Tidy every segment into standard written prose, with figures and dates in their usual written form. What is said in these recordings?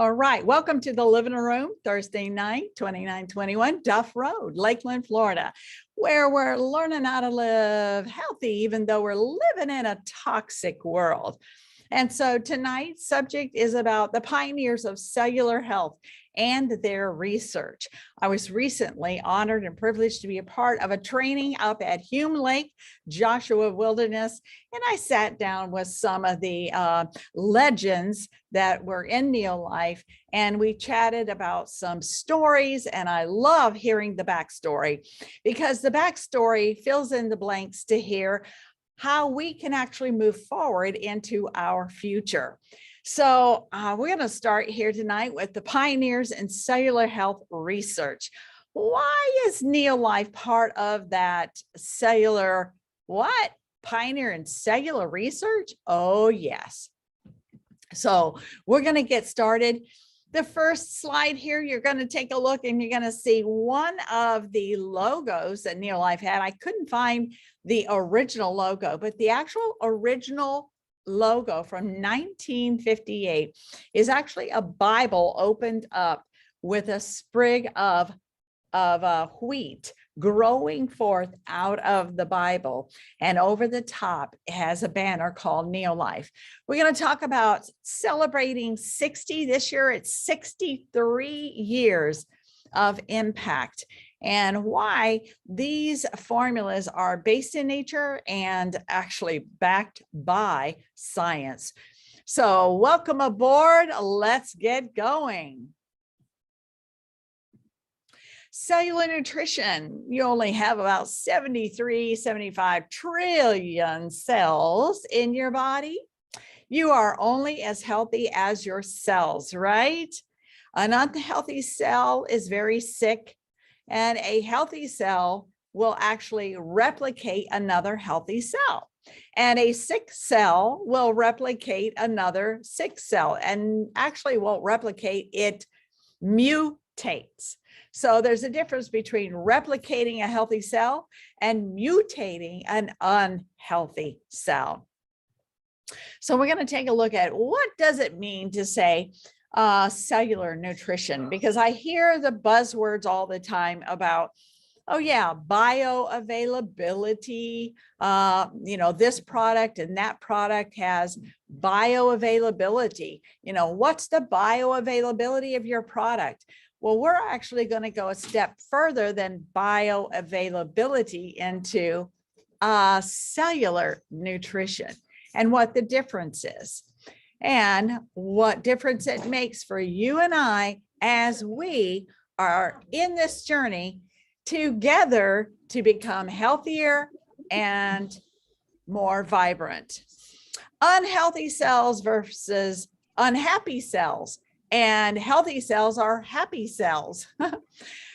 All right, welcome to the living room, Thursday night, 2921 Duff Road, Lakeland, Florida, where we're learning how to live healthy, even though we're living in a toxic world. And so tonight's subject is about the pioneers of cellular health and their research. I was recently honored and privileged to be a part of a training up at Hume Lake, Joshua Wilderness, and I sat down with some of the legends that were in NeoLife, and we chatted about some stories, and I love hearing the backstory because the backstory fills in the blanks to hear how we can actually move forward into our future. So we're going to start here tonight with the pioneers in cellular health research. Why is NeoLife part of that cellular, what? Pioneer in cellular research? Oh, yes. So we're going to get started. The first slide here, you're going to take a look and you're going to see one of the logos that NeoLife had. I couldn't find the original logo, but the actual original logo from 1958 is actually a Bible opened up with a sprig of wheat growing forth out of the Bible, and over the top has a banner called NeoLife. We're going to talk about celebrating 60 this year. It's 63 years of impact, and why these formulas are based in nature and actually backed by science. So welcome aboard. Let's get going. Cellular nutrition, you only have about 75 trillion cells in your body. You are only as healthy as your cells, right? An unhealthy cell is very sick, and a healthy cell will actually replicate another healthy cell. And a sick cell will replicate another sick cell, and actually won't replicate, it mutates. So there's a difference between replicating a healthy cell and mutating an unhealthy cell. So we're going to take a look at what does it mean to say cellular nutrition, because I hear the buzzwords all the time about, oh yeah, bioavailability, this product and that product has bioavailability. What's the bioavailability of your product? Well, we're actually going to go a step further than bioavailability into cellular nutrition and what the difference is and what difference it makes for you and I as we are in this journey together to become healthier and more vibrant. Unhealthy cells versus unhappy cells. And healthy cells are happy cells.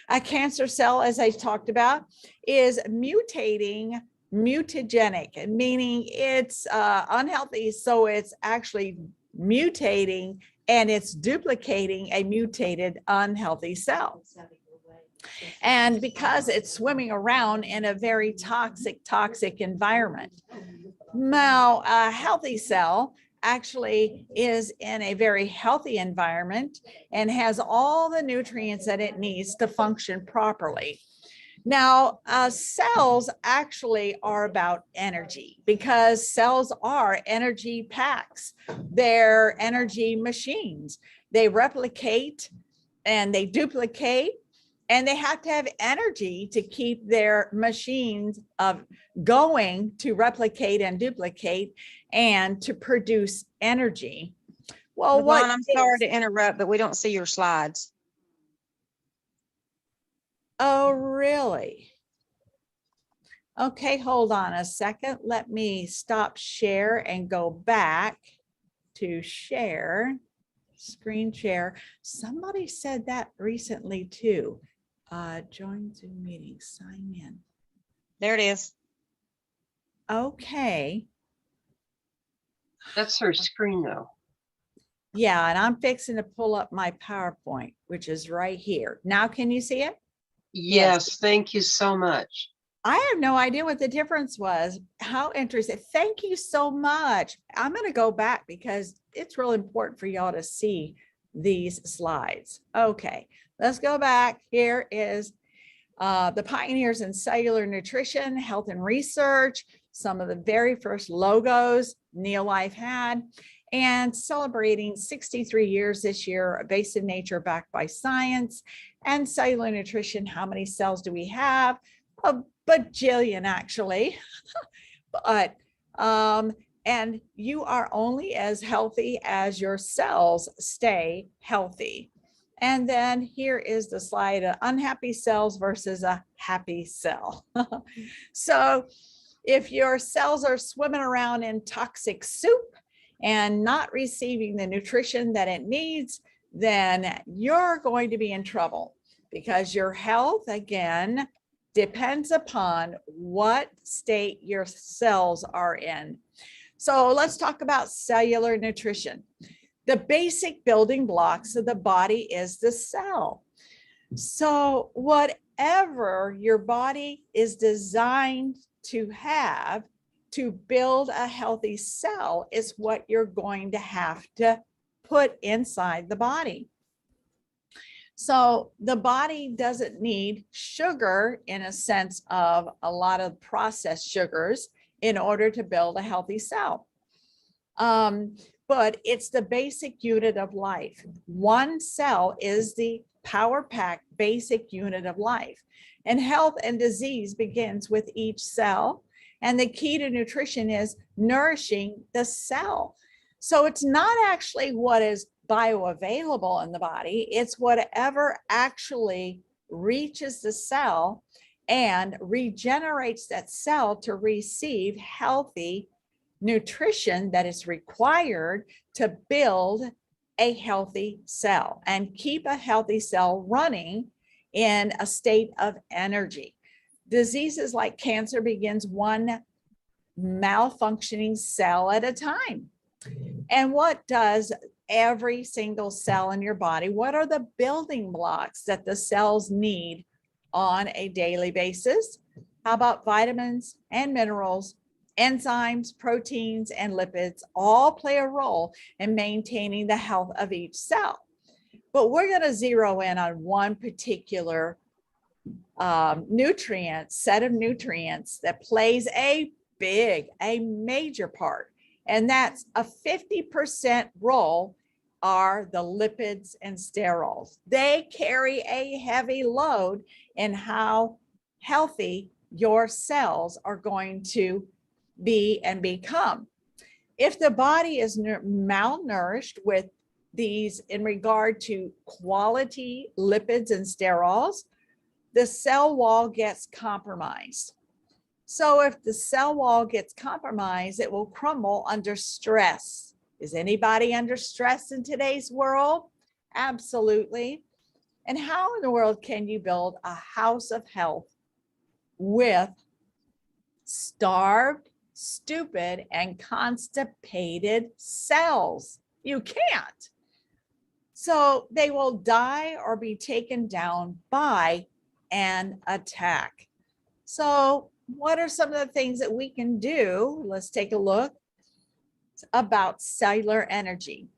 A cancer cell, as I talked about, is mutating, mutagenic, meaning it's unhealthy. So it's actually mutating and it's duplicating a mutated unhealthy cell. And because it's swimming around in a very toxic environment. Now, a healthy cell actually is in a very healthy environment and has all the nutrients that it needs to function properly. Now, cells actually are about energy because cells are energy packs. They're energy machines. They replicate and they duplicate, and they have to have energy to keep their machines going to replicate and duplicate and to produce energy. Well, Yvonne, I'm sorry to interrupt, but we don't see your slides. Oh, really? Okay, hold on a second. Let me stop share and go back to share, screen share. Somebody said that recently too. Join Zoom meeting, sign in. There it is. Okay. That's her screen though. Yeah, and I'm fixing to pull up my PowerPoint, which is right here. Now, can you see it? Yes, thank you so much. I have no idea what the difference was. How interesting. Thank you so much. I'm going to go back because it's really important for y'all to see these slides. Okay, let's go back. Here is the pioneers in cellular nutrition, health and research, some of the very first logos NeoLife had, and celebrating 63 years this year, based in nature, backed by science. And cellular nutrition, how many cells do we have? A bajillion, actually. But and you are only as healthy as your cells stay healthy. And then here is the slide of unhappy cells versus a happy cell. So if your cells are swimming around in toxic soup and not receiving the nutrition that it needs, then you're going to be in trouble, because your health, again, depends upon what state your cells are in. So let's talk about cellular nutrition. The basic building blocks of the body is the cell. So whatever your body is designed to have to build a healthy cell is what you're going to have to put inside the body. So the body doesn't need sugar in a sense of a lot of processed sugars in order to build a healthy cell. But it's the basic unit of life. One cell is the power-packed basic unit of life. And health and disease begins with each cell. And the key to nutrition is nourishing the cell. So it's not actually what is bioavailable in the body, it's whatever actually reaches the cell and regenerates that cell to receive healthy nutrition that is required to build a healthy cell and keep a healthy cell running in a state of energy. Diseases like cancer begins one malfunctioning cell at a time. And what does every single cell in your body, what are the building blocks that the cells need on a daily basis? How about vitamins and minerals, enzymes, proteins, and lipids all play a role in maintaining the health of each cell. But we're going to zero in on one particular nutrient, set of nutrients that plays a major part. And that's a 50% role are the lipids and sterols. They carry a heavy load in how healthy your cells are going to be and become. If the body is malnourished with these in regard to quality lipids and sterols, the cell wall gets compromised. So if the cell wall gets compromised, it will crumble under stress. Is anybody under stress in today's world? Absolutely. And how in the world can you build a house of health with starved, stupid, and constipated cells? You can't. So they will die or be taken down by an attack. So what are some of the things that we can do? Let's take a look about cellular energy.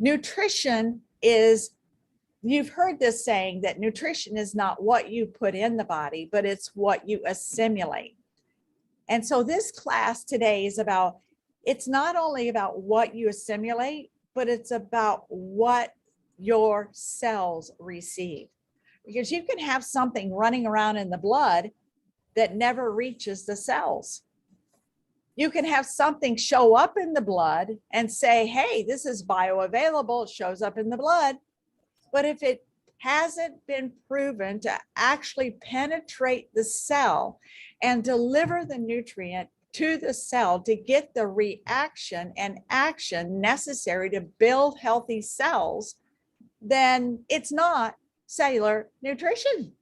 Nutrition is, you've heard this saying that nutrition is not what you put in the body, but it's what you assimilate. And so this class today is about, it's not only about what you assimilate, but it's about what your cells receive. Because you can have something running around in the blood that never reaches the cells. You can have something show up in the blood and say, hey, this is bioavailable, it shows up in the blood. But if it hasn't been proven to actually penetrate the cell and deliver the nutrient to the cell to get the reaction and action necessary to build healthy cells, then it's not cellular nutrition.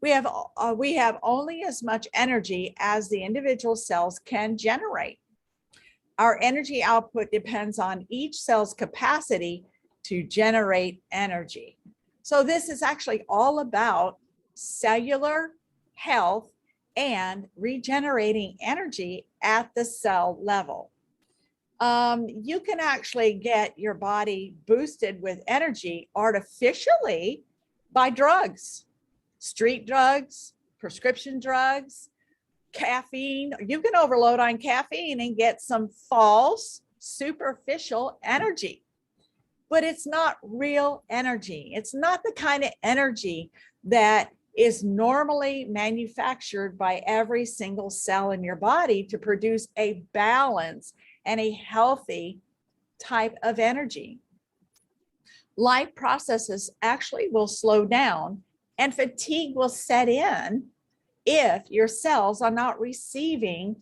We have only as much energy as the individual cells can generate. Our energy output depends on each cell's capacity to generate energy. So this is actually all about cellular health and regenerating energy at the cell level. You can actually get your body boosted with energy artificially by drugs, street drugs, prescription drugs, caffeine. You can overload on caffeine and get some false, superficial energy, but it's not real energy. It's not the kind of energy that is normally manufactured by every single cell in your body to produce a balance and a healthy type of energy. Life processes actually will slow down and fatigue will set in if your cells are not receiving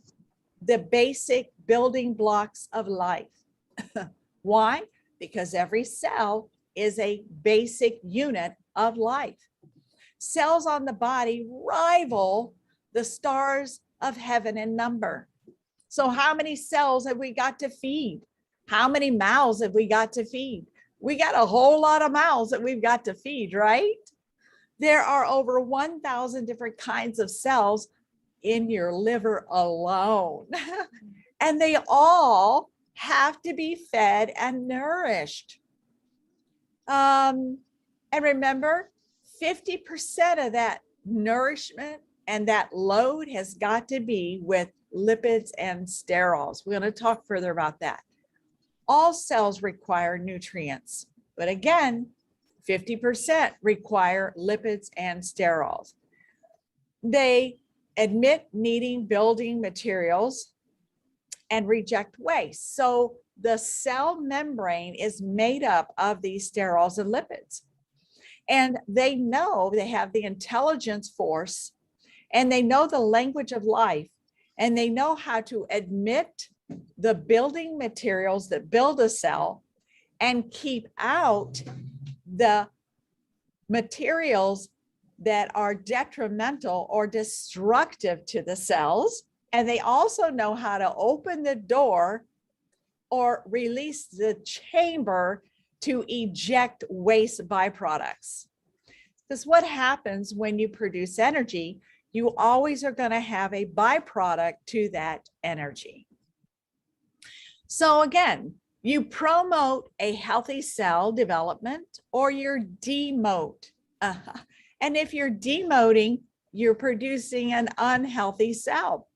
the basic building blocks of life. Why? Because every cell is a basic unit of life. Cells on the body rival the stars of heaven in number. So how many cells have we got to feed? How many mouths have we got to feed? We got a whole lot of mouths that we've got to feed, right? There are over 1,000 different kinds of cells in your liver alone. And they all have to be fed and nourished. And remember, 50% of that nourishment and that load has got to be with lipids and sterols. We're going to talk further about that. All cells require nutrients, but again, 50% require lipids and sterols. They admit needing building materials and reject waste. So the cell membrane is made up of these sterols and lipids. And they know they have the intelligence force, and they know the language of life, and they know how to admit the building materials that build a cell and keep out the materials that are detrimental or destructive to the cells. And they also know how to open the door or release the chamber to eject waste byproducts. Because what happens when you produce energy, you always are going to have a byproduct to that energy. So again, you promote a healthy cell development or you're demote. And if you're demoting, you're producing an unhealthy cell.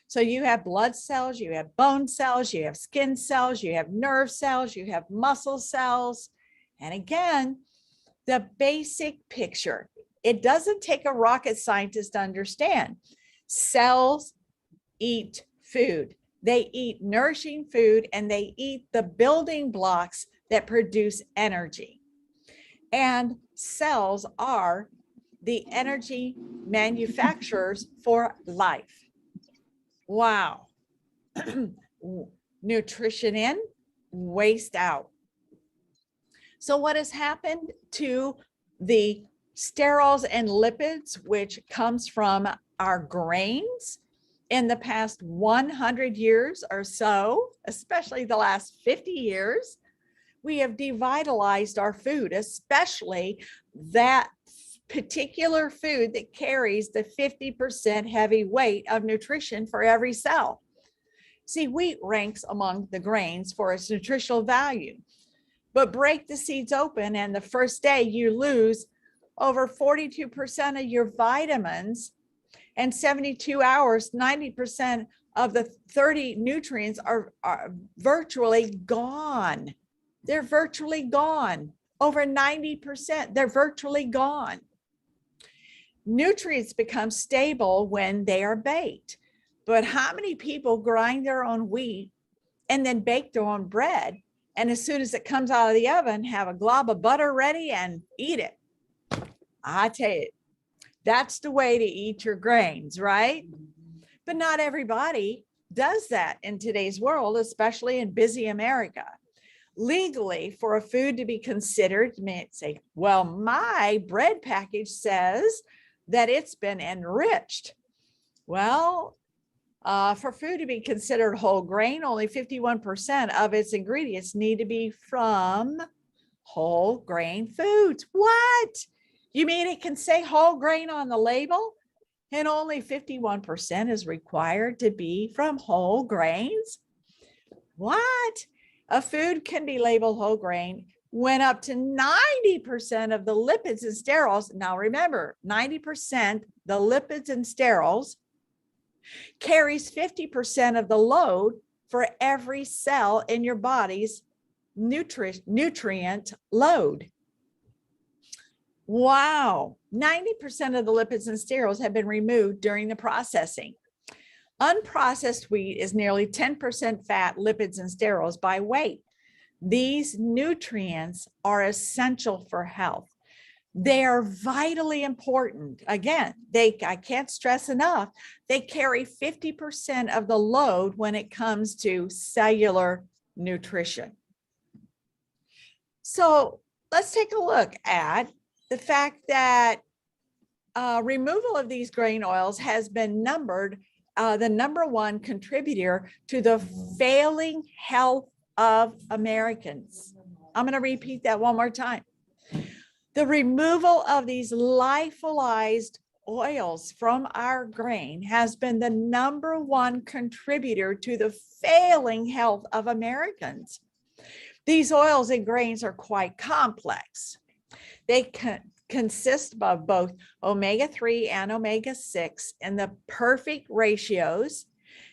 So you have blood cells, you have bone cells, you have skin cells, you have nerve cells, you have muscle cells. And again, the basic picture, it doesn't take a rocket scientist to understand. Cells eat food. They eat nourishing food and they eat the building blocks that produce energy. And cells are the energy manufacturers for life. Wow. Nutrition in, waste out. So what has happened to the sterols and lipids, which comes from our grains in the past 100 years or so, especially the last 50 years? We have devitalized our food, especially that particular food that carries the 50% heavy weight of nutrition for every cell. See, wheat ranks among the grains for its nutritional value, but break the seeds open and the first day you lose over 42% of your vitamins, and 72 hours, 90% of the 30 nutrients are virtually gone. They're virtually gone. Over 90%, they're virtually gone. Nutrients become stable when they are baked. But how many people grind their own wheat and then bake their own bread, and as soon as it comes out of the oven, have a glob of butter ready and eat it? I tell you, that's the way to eat your grains, right? But not everybody does that in today's world, especially in busy America. Legally, for a food to be considered, you may say, well, my bread package says that it's been enriched. Well, for food to be considered whole grain, only 51% of its ingredients need to be from whole grain foods. What? You mean it can say whole grain on the label and only 51% is required to be from whole grains? What? A food can be labeled whole grain when up to 90% of the lipids and sterols, now remember, 90% the lipids and sterols carries 50% of the load for every cell in your body's nutrient load. Wow, 90% of the lipids and sterols have been removed during the processing. Unprocessed wheat is nearly 10% fat, lipids, and sterols by weight. These nutrients are essential for health. They are vitally important. Again, I can't stress enough, they carry 50% of the load when it comes to cellular nutrition. So let's take a look at the fact that removal of these grain oils has been numbered the #1 contributor to the failing health of Americans. I'm going to repeat that one more time. The removal of these lyophilized oils from our grain has been the #1 contributor to the failing health of Americans. These oils and grains are quite complex. They consist of both omega-3 and omega-6 in the perfect ratios,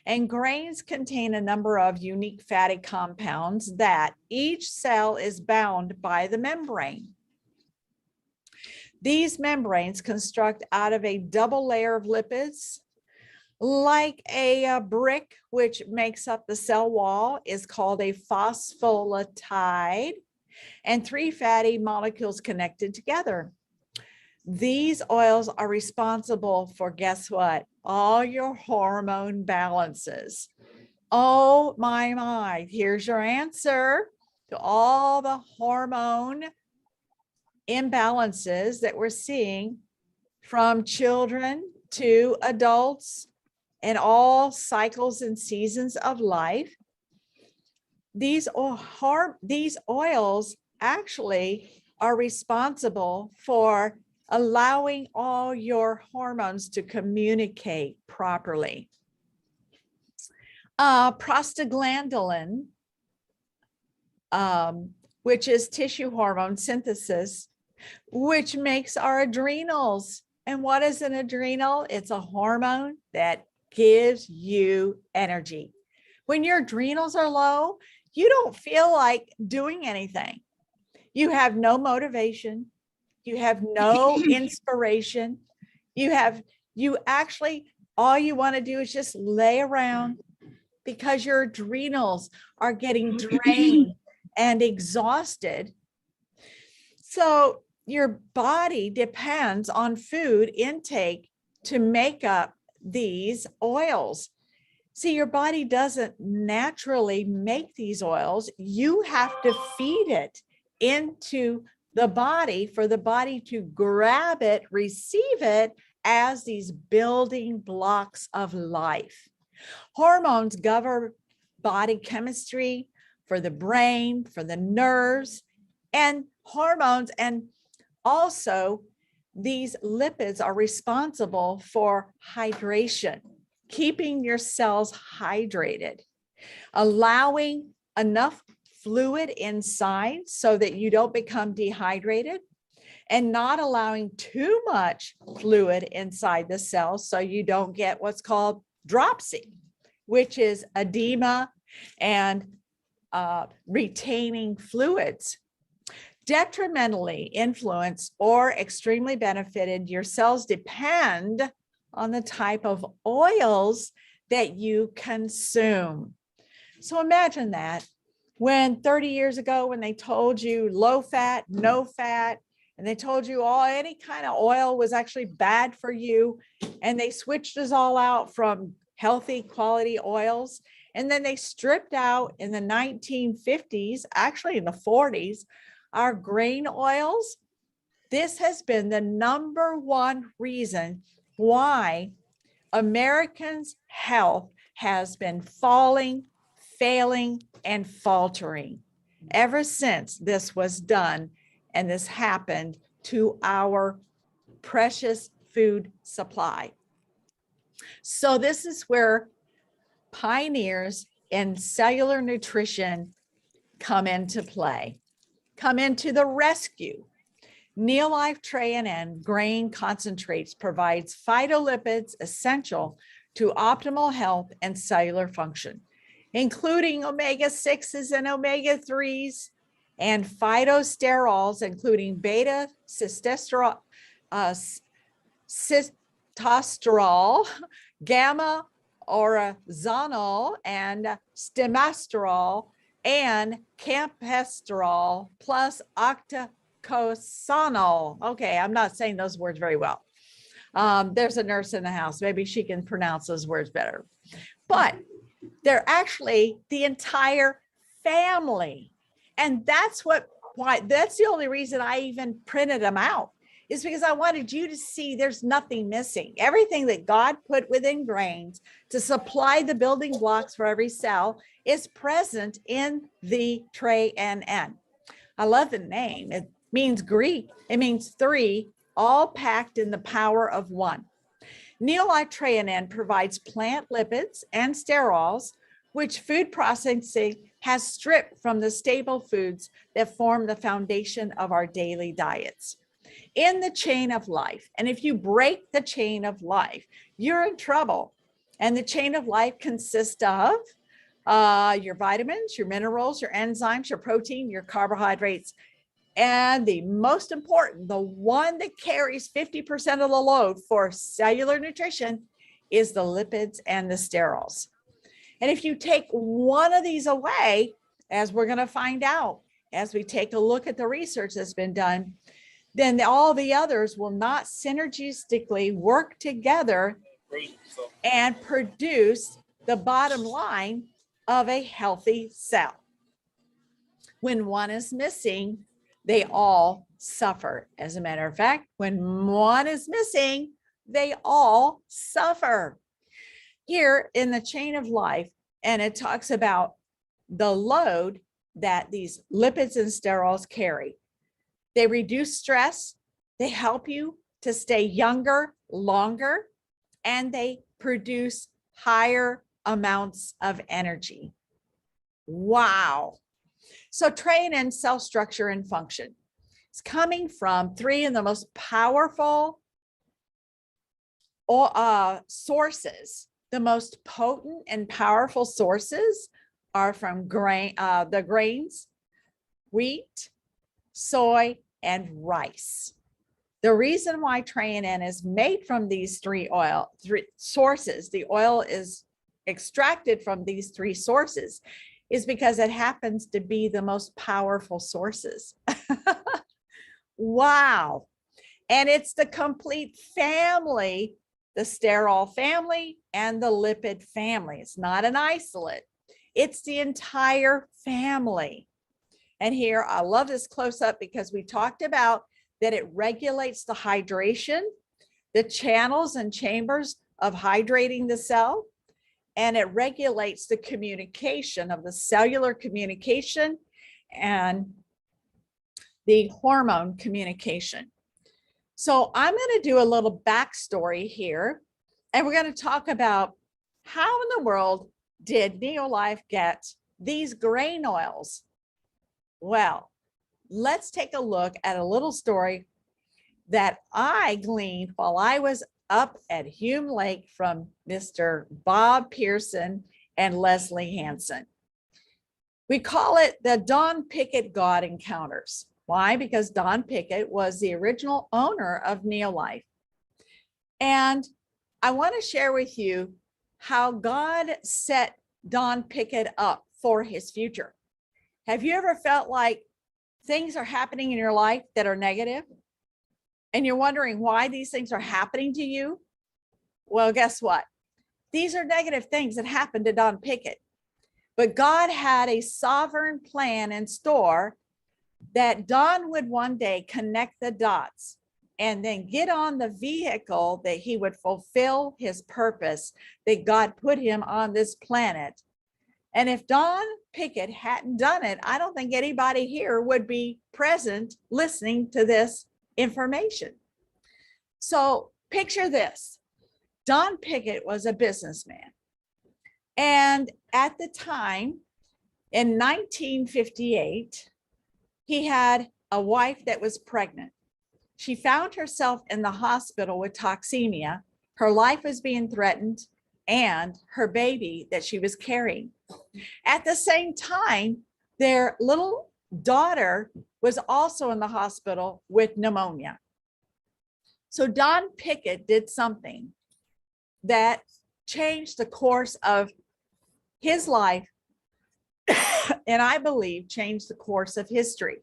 and grains contain a number of unique fatty compounds that each cell is bound by the membrane. These membranes construct out of a double layer of lipids, like a brick, which makes up the cell wall, is called a phospholipid, and 3 fatty molecules connected together. These oils are responsible for, guess what? All your hormone balances. Oh my, here's your answer to all the hormone imbalances that we're seeing from children to adults and all cycles and seasons of life. These oils actually are responsible for allowing all your hormones to communicate properly. Prostaglandin, which is tissue hormone synthesis, which makes our adrenals. And what is an adrenal? It's a hormone that gives you energy. When your adrenals are low, you don't feel like doing anything. You have no motivation. You have no inspiration. You actually, all you want to do is just lay around because your adrenals are getting drained and exhausted. So your body depends on food intake to make up these oils. See, your body doesn't naturally make these oils. You have to feed it into the body for the body to grab it, receive it as these building blocks of life. Hormones govern body chemistry for the brain, for the nerves, and hormones. And also, these lipids are responsible for hydration, keeping your cells hydrated, allowing enough fluid inside so that you don't become dehydrated, and not allowing too much fluid inside the cells so you don't get what's called dropsy, which is edema and retaining fluids. Detrimentally influenced or extremely benefited, your cells depend on the type of oils that you consume. So imagine that. When 30 years ago, when they told you low fat, no fat, and they told you any kind of oil was actually bad for you, and they switched us all out from healthy quality oils, and then they stripped out in the 1950s, actually in the 40s, our grain oils. This has been the #1 reason why Americans' health has been falling, failing, and faltering ever since this was done, and this happened to our precious food supply. So this is where pioneers and cellular nutrition come into play, come into the rescue. NeoLife Tray and grain concentrates provides phytolipids essential to optimal health and cellular function, including omega-6s and omega-3s and phytosterols, including beta cystesterol, cytosterol, gamma oryzanol, and stemmasterol, and campesterol, plus octacosanol. Okay, I'm not saying those words very well. There's a nurse in the house. Maybe she can pronounce those words better. But they're actually the entire family. And that's that's the only reason I even printed them out, is because I wanted you to see there's nothing missing. Everything that God put within grains to supply the building blocks for every cell is present in the Tray N. I love the name. It means Greek. It means three, all packed in the power of one. NeoLife Tray N provides plant lipids and sterols, which food processing has stripped from the staple foods that form the foundation of our daily diets. In the chain of life, and if you break the chain of life, you're in trouble. And the chain of life consists of your vitamins, your minerals, your enzymes, your protein, your carbohydrates, and the most important, the one that carries 50% of the load for cellular nutrition, is the lipids and the sterols. And if you take one of these away, as we're going to find out as we take a look at the research that's been done, then all the others will not synergistically work together and produce the bottom line of a healthy cell. When one is missing, they all suffer. As a matter of fact, when one is missing, they all suffer. Here in the chain of life, and it talks about the load that these lipids and sterols carry. They reduce stress, they help you to stay younger longer, and they produce higher amounts of energy. Wow. So Tray N cell structure and function. It's coming from three of the most powerful sources. The most potent and powerful sources are from the grains, wheat, soy, and rice. The reason why Tray N is made from these three sources, the oil is extracted from these three sources, is because it happens to be the most powerful sources. Wow. And it's the complete family, the sterol family and the lipid family. It's not an isolate. It's the entire family. And here, I love this close up because we talked about that it regulates the hydration, the channels and chambers of hydrating the cell, and it regulates the communication of the cellular communication and the hormone communication. So I'm going to do a little backstory here, and we're going to talk about how in the world did NeoLife get these grain oils? Well, let's take a look at a little story that I gleaned while I was up at Hume Lake from Mr. Bob Pearson and Leslie Hansen. We call it the Don Pickett God Encounters. Why? Because Don Pickett was the original owner of NeoLife. And I want to share with you how God set Don Pickett up for his future. Have you ever felt like things are happening in your life that are negative? And you're wondering why these things are happening to you? Well, guess what? These are negative things that happened to Don Pickett. But God had a sovereign plan in store that Don would one day connect the dots and then get on the vehicle that he would fulfill his purpose that God put him on this planet. And if Don Pickett hadn't done it, I don't think anybody here would be present listening to this information. So picture this. Don Pickett was a businessman. And at the time, in 1958, he had a wife that was pregnant. She found herself in the hospital with toxemia. Her life was being threatened, and her baby that she was carrying. At the same time, their little daughter was also in the hospital with pneumonia. So Don Pickett did something that changed the course of his life, and I believe changed the course of history.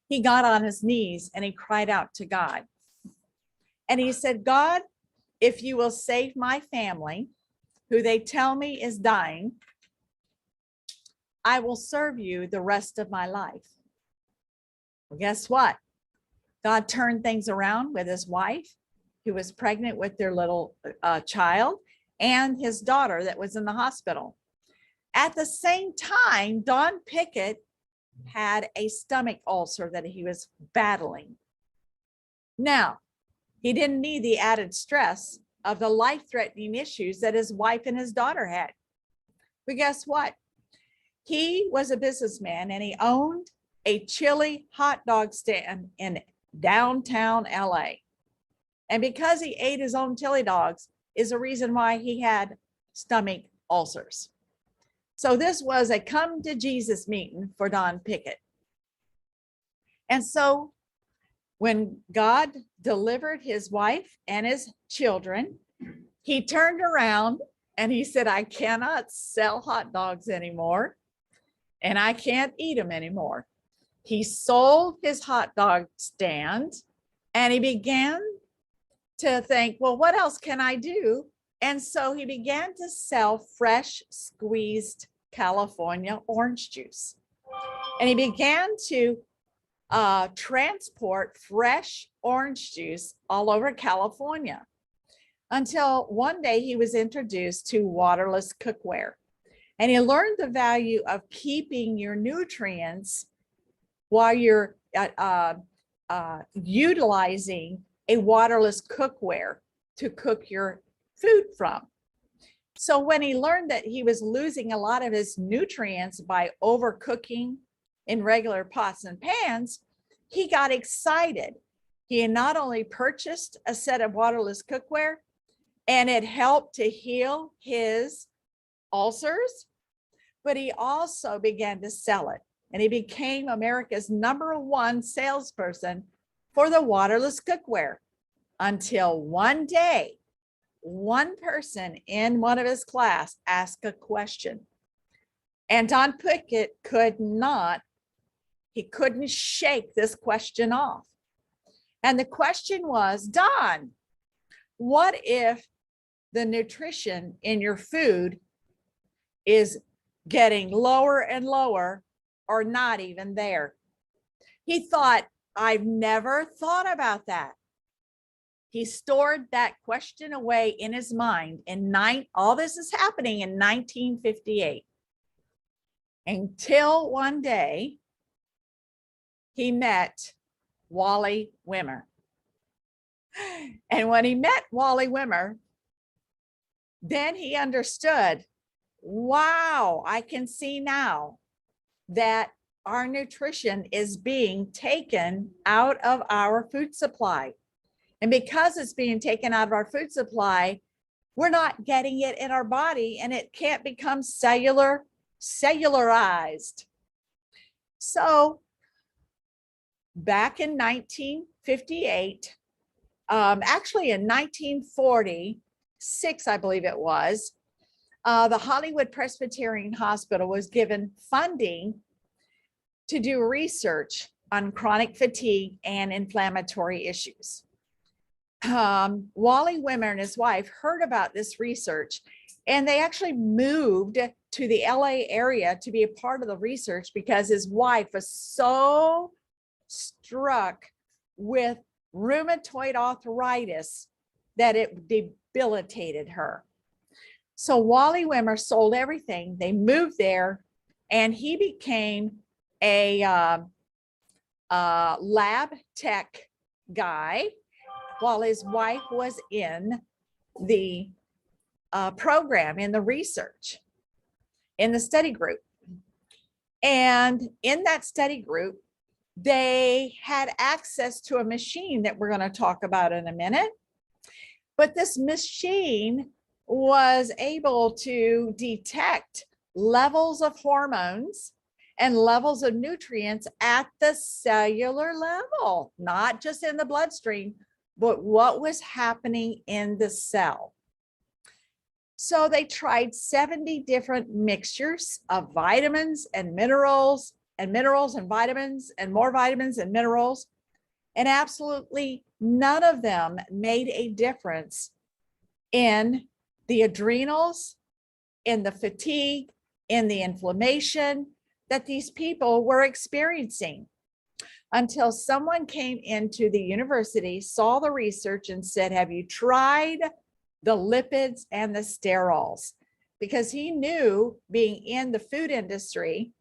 He got on his knees and he cried out to God. And he said, God, if you will save my family, who they tell me is dying, I will serve you the rest of my life. Well, guess what? God turned things around with his wife, who was pregnant with their little child, and his daughter that was in the hospital. At the same time, Don Pickett had a stomach ulcer that he was battling. Now, he didn't need the added stress of the life-threatening issues that his wife and his daughter had. But guess what? He was a businessman and he owned a chili hot dog stand in downtown LA. And because he ate his own chili dogs is a reason why he had stomach ulcers. So this was a come to Jesus meeting for Don Pickett. And so when God delivered his wife and his children, he turned around and he said, I cannot sell hot dogs anymore, and I can't eat them anymore. He sold his hot dog stand and he began to think, well, what else can I do? And so he began to sell fresh squeezed California orange juice. And he began to transport fresh orange juice all over California, until one day he was introduced to waterless cookware. And he learned the value of keeping your nutrients while you're utilizing a waterless cookware to cook your food from. So when he learned that he was losing a lot of his nutrients by overcooking in regular pots and pans, he got excited. He not only purchased a set of waterless cookware, and it helped to heal his ulcers, but he also began to sell it. And he became America's #1 salesperson for the waterless cookware, until one day, one person in one of his class asked a question. And Don Pickett couldn't shake this question off. And the question was, Don, what if the nutrition in your food is getting lower and lower, or not even there? He thought, I've never thought about that. He stored that question away in his mind. All this is happening in 1958. Until one day, he met Wally Wimmer. And when he met Wally Wimmer, then he understood, wow, I can see now that our nutrition is being taken out of our food supply. And because it's being taken out of our food supply, we're not getting it in our body, and it can't become cellularized. So back in 1958, actually in 1946, I believe it was, the Hollywood Presbyterian Hospital was given funding to do research on chronic fatigue and inflammatory issues. Wally Wimmer and his wife heard about this research, and they actually moved to the LA area to be a part of the research because his wife was so struck with rheumatoid arthritis that it debilitated her. So Wally Wimmer sold everything. They moved there, and he became a lab tech guy while his wife was in the program in the research, in the study group. And in that study group, they had access to a machine that we're going to talk about in a minute. But this machine was able to detect levels of hormones and levels of nutrients at the cellular level, not just in the bloodstream, but what was happening in the cell. So they tried 70 different mixtures of vitamins and minerals and vitamins and more vitamins and minerals. And absolutely none of them made a difference in the adrenals, in the fatigue, in the inflammation that these people were experiencing, until someone came into the university, saw the research and said, have you tried the lipids and the sterols? Because he knew, being in the food industry,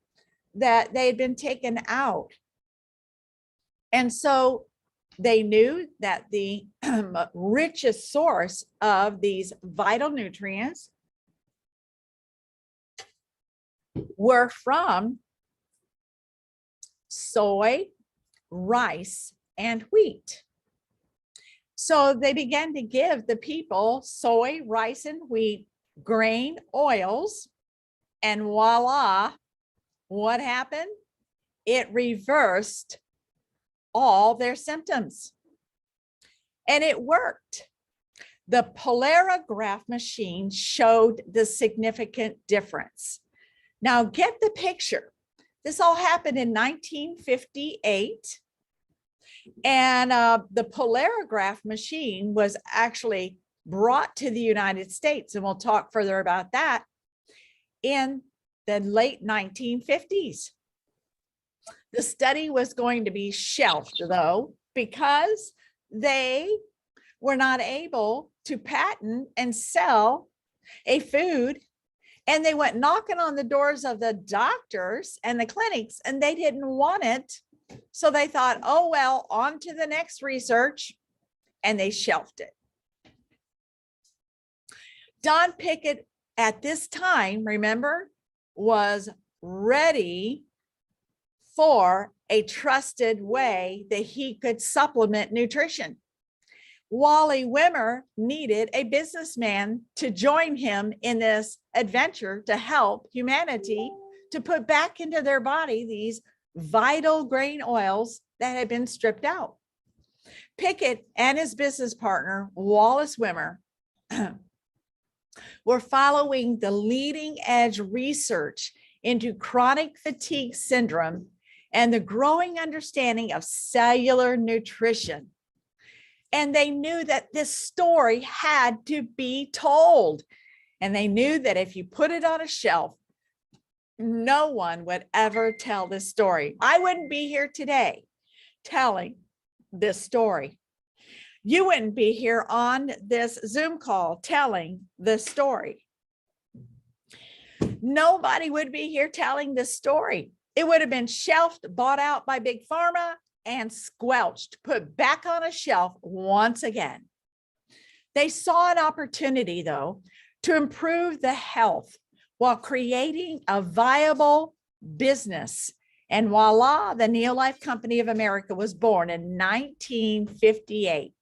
that they had been taken out. And so they knew that the richest source of these vital nutrients were from soy, rice, and wheat. So they began to give the people soy, rice, and wheat grain oils, and voila, what happened? It reversed all their symptoms. And it worked. The polarograph machine showed the significant difference. Now get the picture. This all happened in 1958. And the polarograph machine was actually brought to the United States, and we'll talk further about that, in the late 1950s. The study was going to be shelved, though, because they were not able to patent and sell a food, and they went knocking on the doors of the doctors and the clinics, and they didn't want it. So they thought, oh, well, on to the next research, and they shelved it. Don Pickett at this time, remember, was ready for a trusted way that he could supplement nutrition. Wally Wimmer needed a businessman to join him in this adventure to help humanity to put back into their body these vital grain oils that had been stripped out. Pickett and his business partner, Wallace Wimmer, were following the leading edge research into chronic fatigue syndrome and the growing understanding of cellular nutrition. And they knew that this story had to be told. And they knew that if you put it on a shelf, no one would ever tell this story. I wouldn't be here today telling this story. You wouldn't be here on this Zoom call telling this story. Nobody would be here telling this story. It would have been shelved, bought out by Big Pharma, and squelched, put back on a shelf once again. They saw an opportunity, though, to improve the health while creating a viable business. And voila, the NeoLife Company of America was born in 1958.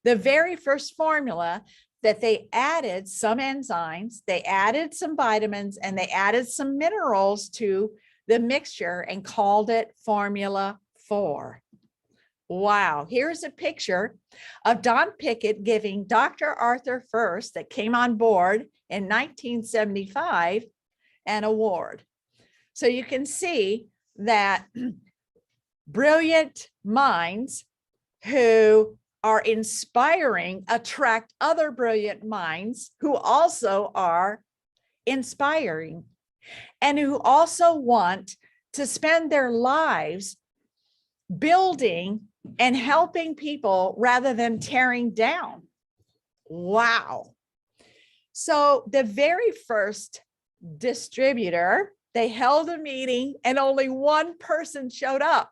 The very first formula that they added some enzymes, they added some vitamins, and they added some minerals to the mixture and called it Formula 4. Wow, here's a picture of Don Pickett giving Dr. Arthur First, that came on board in 1975, an award. So you can see that brilliant minds who are inspiring attract other brilliant minds who also are inspiring and who also want to spend their lives building and helping people rather than tearing down. Wow. So the very first distributor, they held a meeting and only one person showed up.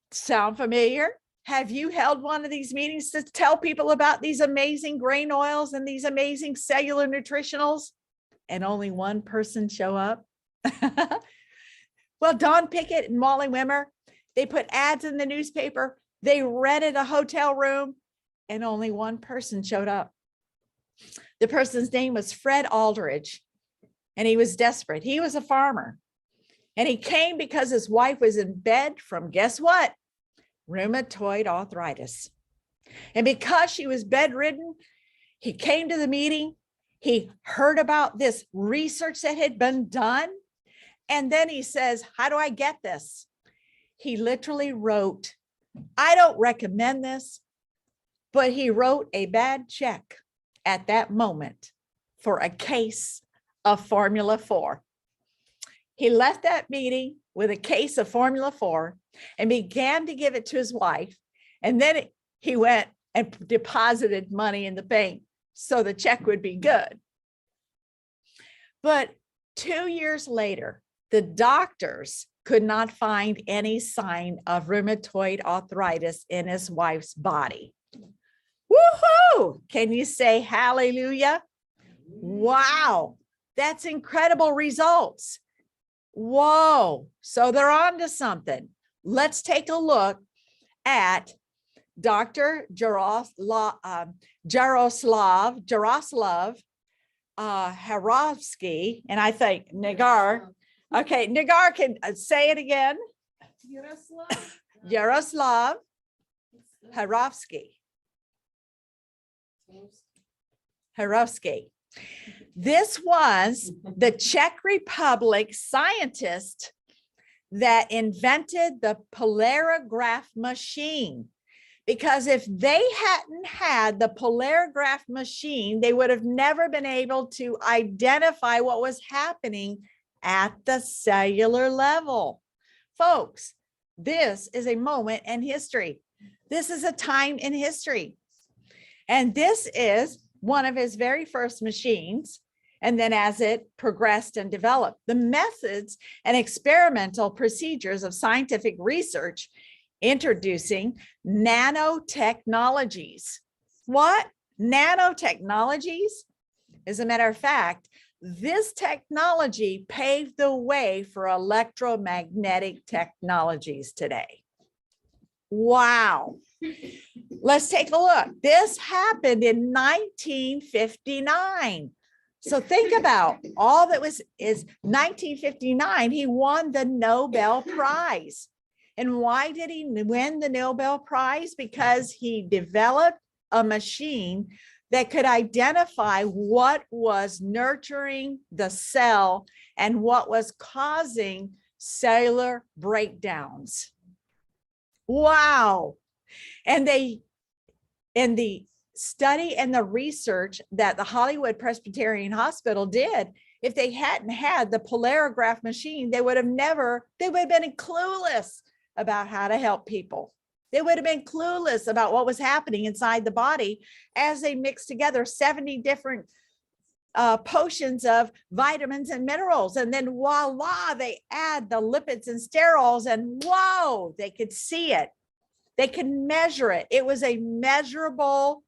Sound familiar? Have you held one of these meetings to tell people about these amazing grain oils and these amazing cellular nutritionals, and only one person show up? Well, Don Pickett and Molly Wimmer, they put ads in the newspaper. They rented a hotel room, and only one person showed up. The person's name was Fred Aldridge, and he was desperate. He was a farmer, and he came because his wife was in bed from, guess what? Rheumatoid arthritis. And because she was bedridden, he came to the meeting. He heard about this research that had been done. And then he says, how do I get this? He literally wrote, I don't recommend this, but he wrote a bad check at that moment for a case of Formula 4. He left that meeting with a case of Formula 4 and began to give it to his wife. And then he went and deposited money in the bank so the check would be good. But 2 years later, the doctors could not find any sign of rheumatoid arthritis in his wife's body. Woohoo! Can you say hallelujah? Wow, that's incredible results. Whoa, so they're on to something. Let's take a look at Dr. Jaroslav Harovsky, and I think Nagar. Okay, Nagar can say it again. Yaroslav Harovsky. This was the Czech Republic scientist that invented the polarograph machine. Because if they hadn't had the polarograph machine, they would have never been able to identify what was happening at the cellular level. Folks, this is a moment in history. This is a time in history. And this is one of his very first machines. And then as it progressed and developed, the methods and experimental procedures of scientific research introducing nanotechnologies. What? Nanotechnologies? As a matter of fact, this technology paved the way for electromagnetic technologies today. Wow. Let's take a look. This happened in 1959. So think about all that is 1959, he won the Nobel Prize. And why did he win the Nobel Prize? Because he developed a machine that could identify what was nurturing the cell and what was causing cellular breakdowns. Wow. And in the study and the research that the Hollywood Presbyterian Hospital did, if they hadn't had the polarograph machine, they would have been clueless about how to help people. They would have been clueless about what was happening inside the body as they mixed together 70 different potions of vitamins and minerals. And then voila, they add the lipids and sterols, and whoa, they could see it. They could measure it. It was a measurable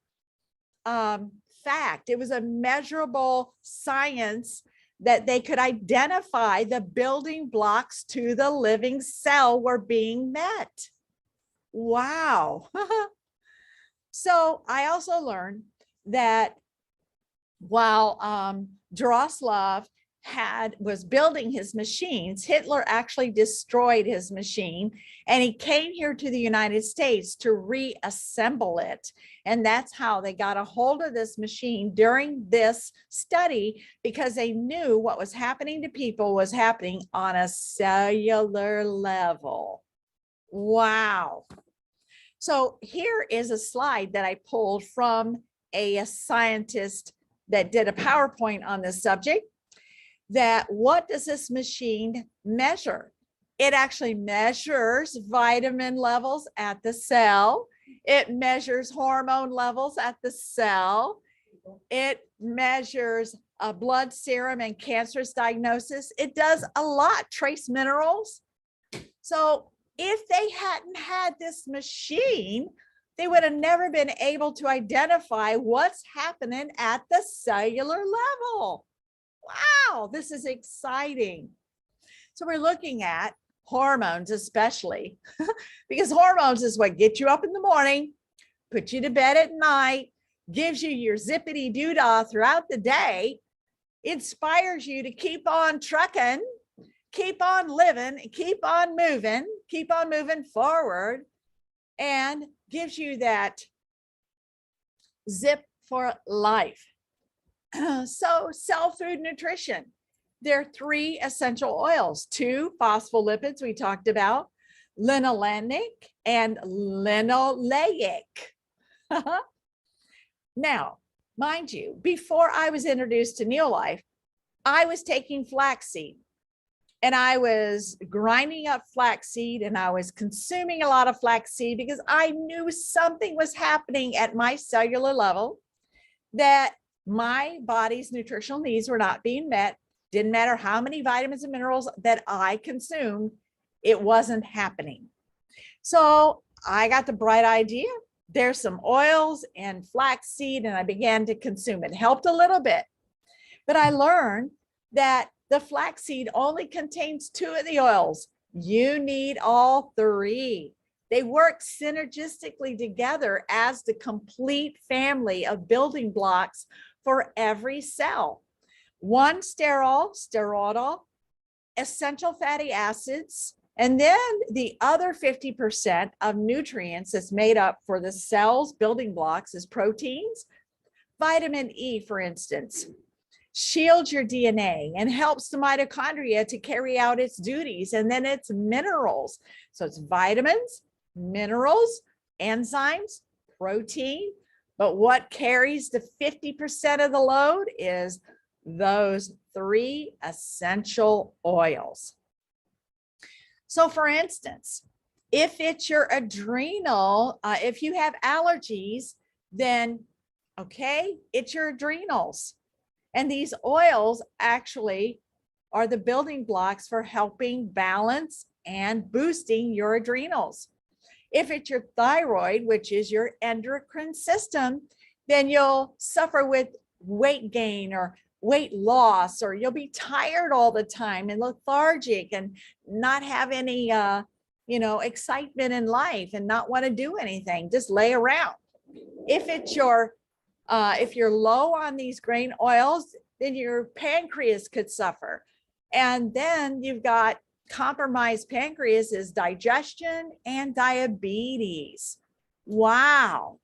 fact. It was a measurable science that they could identify the building blocks to the living cell were being met. Wow. So I also learned that while Jaroslav was building his machines, Hitler actually destroyed his machine, and he came here to the United States to reassemble it. And that's how they got a hold of this machine during this study, because they knew what was happening to people was happening on a cellular level. Wow. So here is a slide that I pulled from a scientist that did a PowerPoint on this subject. That what does this machine measure? It actually measures vitamin levels at the cell. It measures hormone levels at the cell. It measures a blood serum and cancerous diagnosis. It does a lot, trace minerals. So If they hadn't had this machine, they would have never been able to identify what's happening at the cellular level. Wow, this is exciting. So we're looking at hormones, especially because hormones is what gets you up in the morning, put you to bed at night, gives you your zippity doodah throughout the day, inspires you to keep on trucking, keep on living, keep on moving forward, and gives you that zip for life. So cell food nutrition, there are 3 essential oils, 2 phospholipids we talked about, linolenic and linoleic. Now, mind you, before I was introduced to NeoLife, I was taking flaxseed and I was grinding up flaxseed and I was consuming a lot of flaxseed because I knew something was happening at my cellular level, that my body's nutritional needs were not being met. Didn't matter how many vitamins and minerals that I consumed, it wasn't happening. So I got the bright idea. There's some oils and flaxseed, and I began to consume it. Helped a little bit, but I learned that the flaxseed only contains 2 of the oils. You need all 3. They work synergistically together as the complete family of building blocks for every cell. 1 steroidal, essential fatty acids, and then the other 50% of nutrients that's made up for the cell's building blocks is proteins. Vitamin E, for instance, shields your DNA and helps the mitochondria to carry out its duties. And then it's minerals. So it's vitamins, minerals, enzymes, protein. But what carries the 50% of the load is those 3 essential oils. So for instance, if it's your adrenal, if you have allergies, then okay, it's your adrenals. And these oils actually are the building blocks for helping balance and boosting your adrenals. If it's your thyroid, which is your endocrine system, then you'll suffer with weight gain or weight loss, or you'll be tired all the time and lethargic and not have any, excitement in life and not want to do anything, just lay around. If it's your, if you're low on these grain oils, then your pancreas could suffer. And then you've got compromised pancreas is digestion and diabetes. Wow.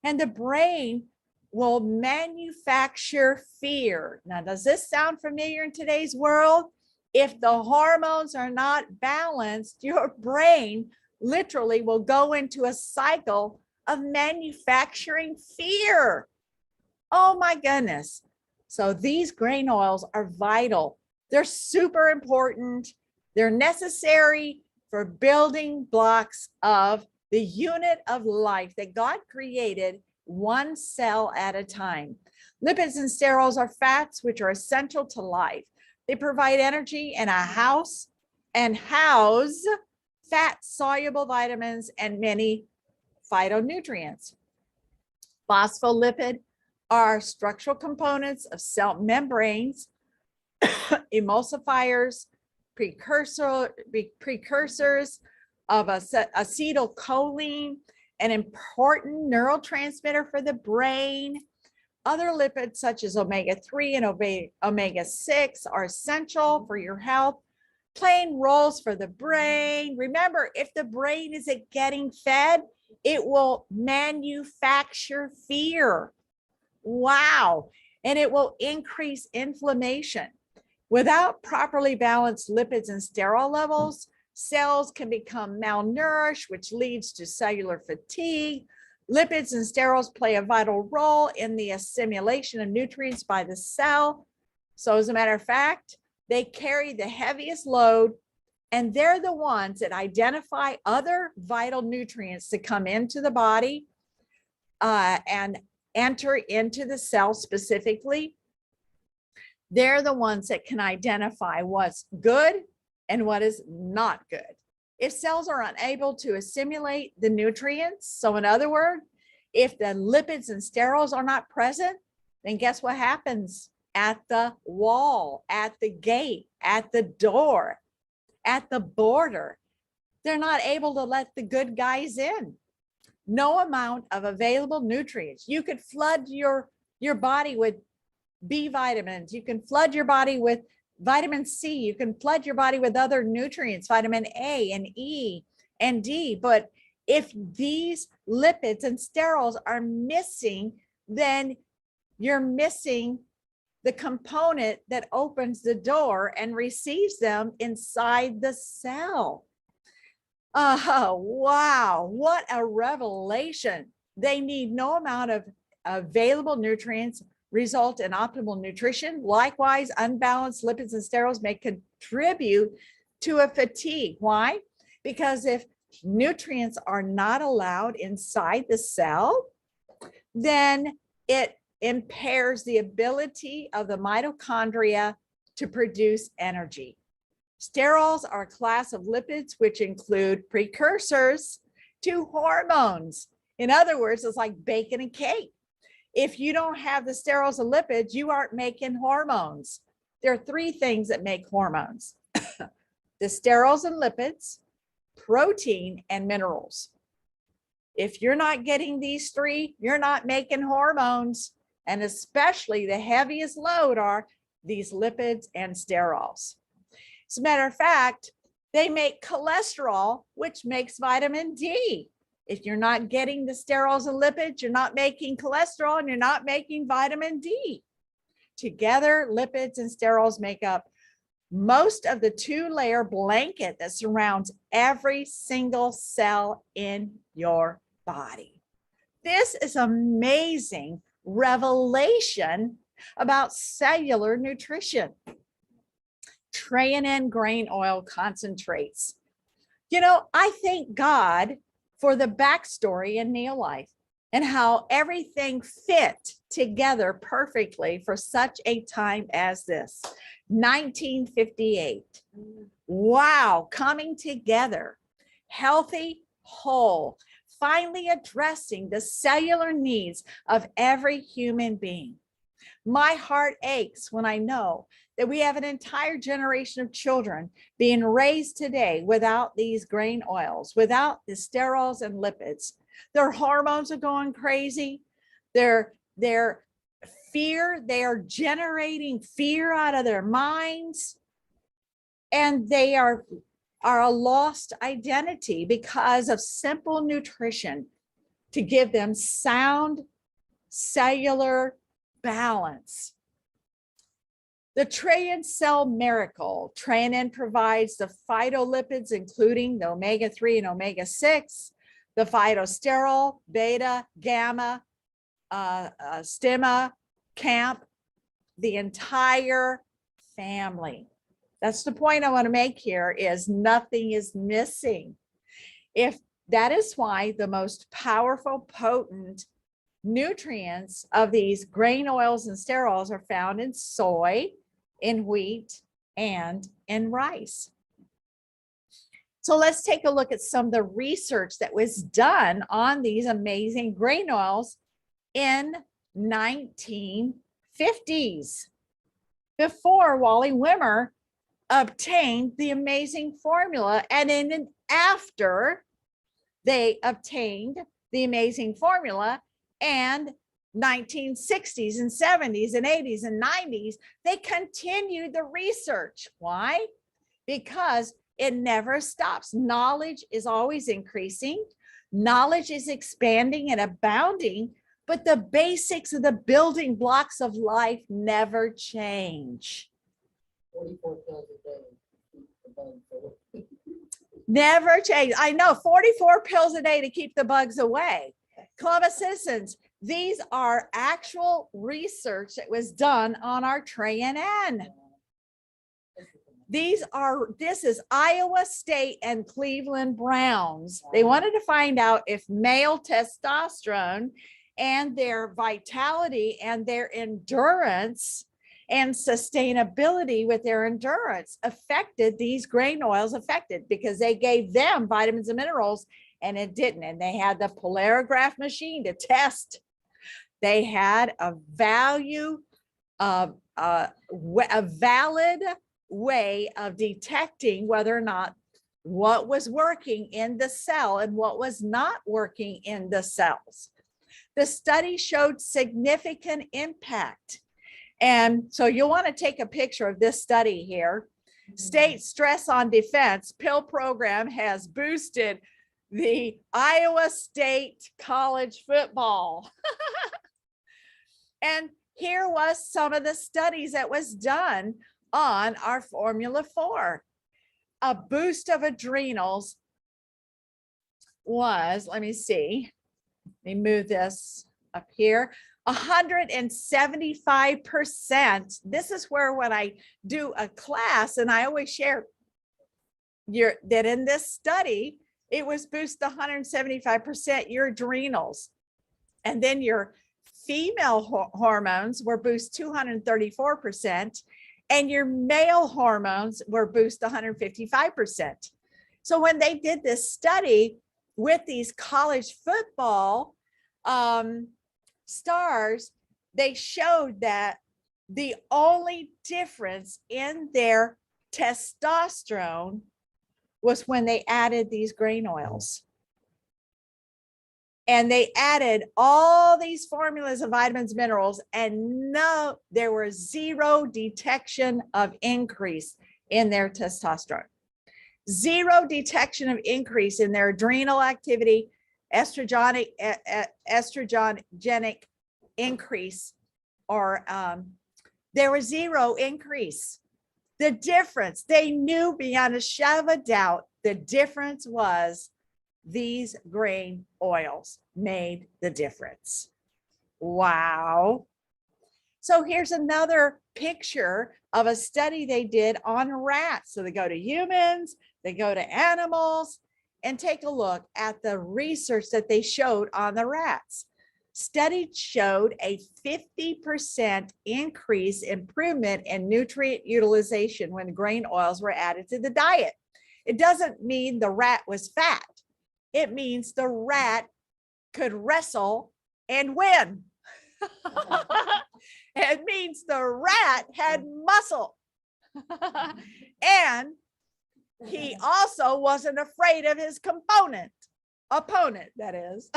And the brain will manufacture fear. Now, does this sound familiar in today's world? If the hormones are not balanced, your brain literally will go into a cycle of manufacturing fear. Oh my goodness. So these grain oils are vital. They're super important. They're necessary for building blocks of the unit of life that God created, 1 cell at a time. Lipids and sterols are fats which are essential to life. They provide energy and house fat-soluble vitamins and many phytonutrients. Phospholipid are structural components of cell membranes, emulsifiers, precursors of acetylcholine, an important neurotransmitter for the brain. Other lipids such as omega-3 and omega-6 are essential for your health, playing roles for the brain. Remember, if the brain isn't getting fed, it will manufacture fear. Wow. And it will increase inflammation. Without properly balanced lipids and sterol levels, cells can become malnourished, which leads to cellular fatigue. Lipids and sterols play a vital role in the assimilation of nutrients by the cell. So as a matter of fact, they carry the heaviest load, and they're the ones that identify other vital nutrients to come into the body and enter into the cell specifically. They're the ones that can identify what's good and what is not good. if cells are unable to assimilate the nutrients, so in other words, if the lipids and sterols are not present, then guess what happens at the wall, at the gate, at the door, at the border? They're not able to let the good guys in. No amount of available nutrients. You could flood your body with B vitamins. You can flood your body with vitamin C. You can flood your body with other nutrients, vitamin A and E and D. But if these lipids and sterols are missing, then you're missing the component that opens the door and receives them inside the cell. Oh, wow. What a revelation. They need no amount of available nutrients result in optimal nutrition. Likewise, unbalanced lipids and sterols may contribute to a fatigue. Why? Because if nutrients are not allowed inside the cell, then it impairs the ability of the mitochondria to produce energy. Sterols are a class of lipids which include precursors to hormones. In other words, it's like baking a cake. If you don't have the sterols and lipids, you aren't making hormones. There are three things that make hormones: the sterols and lipids, protein, and minerals. If you're not getting these three, you're not making hormones. And especially the heaviest load are these lipids and sterols. As a matter of fact, they make cholesterol, which makes vitamin D. If you're not getting the sterols and lipids, you're not making cholesterol and you're not making vitamin D. Together, lipids and sterols make up most of the 2-layer blanket that surrounds every single cell in your body. This is amazing revelation about cellular nutrition. Training grain oil concentrates. You know, I thank God for the backstory in NeoLIFE and how everything fit together perfectly for such a time as this. 1958. Wow, coming together, healthy, whole, finally addressing the cellular needs of every human being. My heart aches when I know that we have an entire generation of children being raised today without these grain oils, without the sterols and lipids. Their hormones are going crazy. Their fear, they are generating fear out of their minds. And they are a lost identity because of simple nutrition to give them sound cellular balance. The Train Cell Miracle. Train provides the phytolipids, including the omega-3 and omega-6, the phytosterol, beta, gamma, stemma, camp, the entire family. That's the point I want to make here, is nothing is missing. If that is why the most powerful, potent nutrients of these grain oils and sterols are found in soy, in wheat, and in rice. So let's take a look at some of the research that was done on these amazing grain oils in 1950s, before Wally Wimmer obtained the amazing formula, and then after they obtained the amazing formula, and 1960s and 70s and 80s and 90s, they continued the research. Why? Because it never stops. Knowledge is always increasing. Knowledge is expanding and abounding, but the basics of the building blocks of life never change. 44 pills a day. Keep the bugs away. Never change. I know, 44 pills a day to keep the bugs away. Columbus citizens, these are actual research that was done on our Train. This is Iowa State and Cleveland Browns. They wanted to find out if male testosterone and their vitality and their endurance and sustainability with their endurance affected these grain oils affected because they gave them vitamins and minerals and it didn't. And they had the polarograph machine to test. They had a value of a valid way of detecting whether or not what was working in the cell and what was not working in the cells. The study showed significant impact. And so you'll want to take a picture of this study here. State stress on defense pill program has boosted the Iowa State college football. And here was some of the studies that was done on our Formula 4. A boost of adrenals was, let me move this up here, 175%. This is where when I do a class, and I always share that in this study, it was boost 175% your adrenals. And then your female hormones were boost 234%. And your male hormones were boost 155%. So when they did this study with these college football stars, they showed that the only difference in their testosterone was when they added these grain oils. And they added all these formulas of vitamins, minerals, and no, there was zero detection of increase in their testosterone. Zero detection of increase in their adrenal activity, estrogenic increase, or there was zero increase. The difference, they knew beyond a shadow of a doubt, the difference was these grain oils made the difference. Wow. So here's another picture of a study they did on rats. So they go to humans, they go to animals, and take a look at the research that they showed on the rats. Study showed a 50% increase improvement in nutrient utilization when grain oils were added to the diet. It doesn't mean the rat was fat. It means the rat could wrestle and win. It means the rat had muscle. And he also wasn't afraid of his opponent, that is.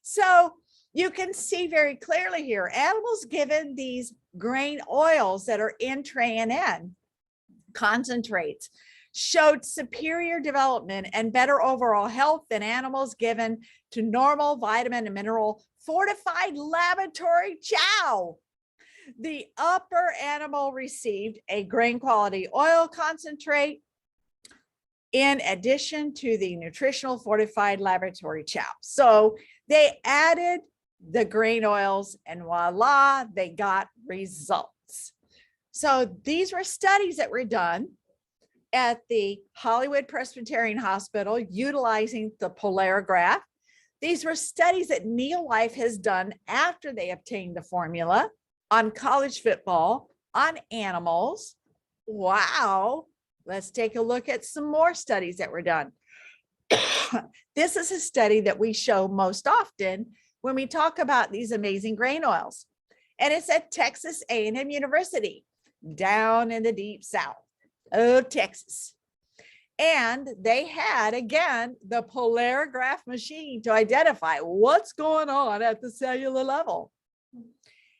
So you can see very clearly here, animals given these grain oils that are in tray and N concentrates showed superior development and better overall health than animals given to normal vitamin and mineral fortified laboratory chow. The upper animal received a grain quality oil concentrate in addition to the nutritional fortified laboratory chow. So they added the grain oils and voila, they got results. So these were studies that were done at the Hollywood Presbyterian Hospital utilizing the polarograph. These were studies that NeoLIFE has done after they obtained the formula on college football, on animals. Wow. Let's take a look at some more studies that were done. This is a study that we show most often when we talk about these amazing grain oils. And it's at Texas A&M University, down in the deep south of Texas. And they had, again, the polarograph machine to identify what's going on at the cellular level.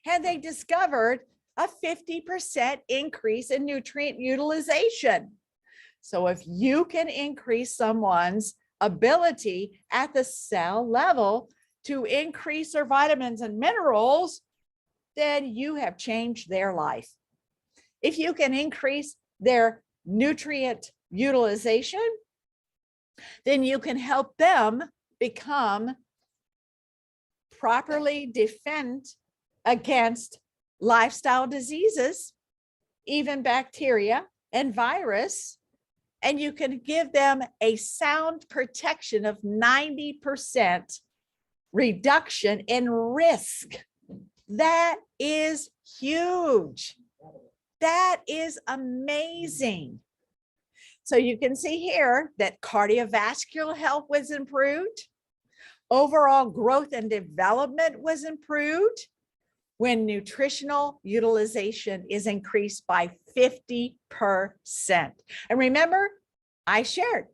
And they discovered a 50% increase in nutrient utilization. So if you can increase someone's ability at the cell level to increase their vitamins and minerals, then you have changed their life. If you can increase their nutrient utilization, then you can help them become properly defend against lifestyle diseases, even bacteria and virus, and you can give them a sound protection of 90% reduction in risk That is huge. That is amazing. So you can see here that cardiovascular health was improved. Overall growth and development was improved when nutritional utilization is increased by 50%. And remember, I shared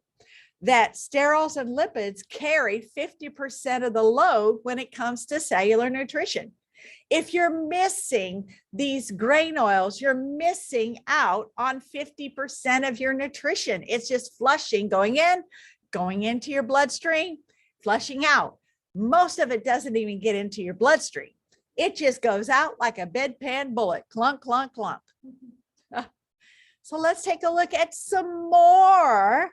that sterols and lipids carry 50% of the load when it comes to cellular nutrition. If you're missing these grain oils, you're missing out on 50% of your nutrition. It's just flushing, going in, going into your bloodstream, flushing out. Most of it doesn't even get into your bloodstream. It just goes out like a bedpan bullet, clunk, clunk, clunk. So let's take a look at some more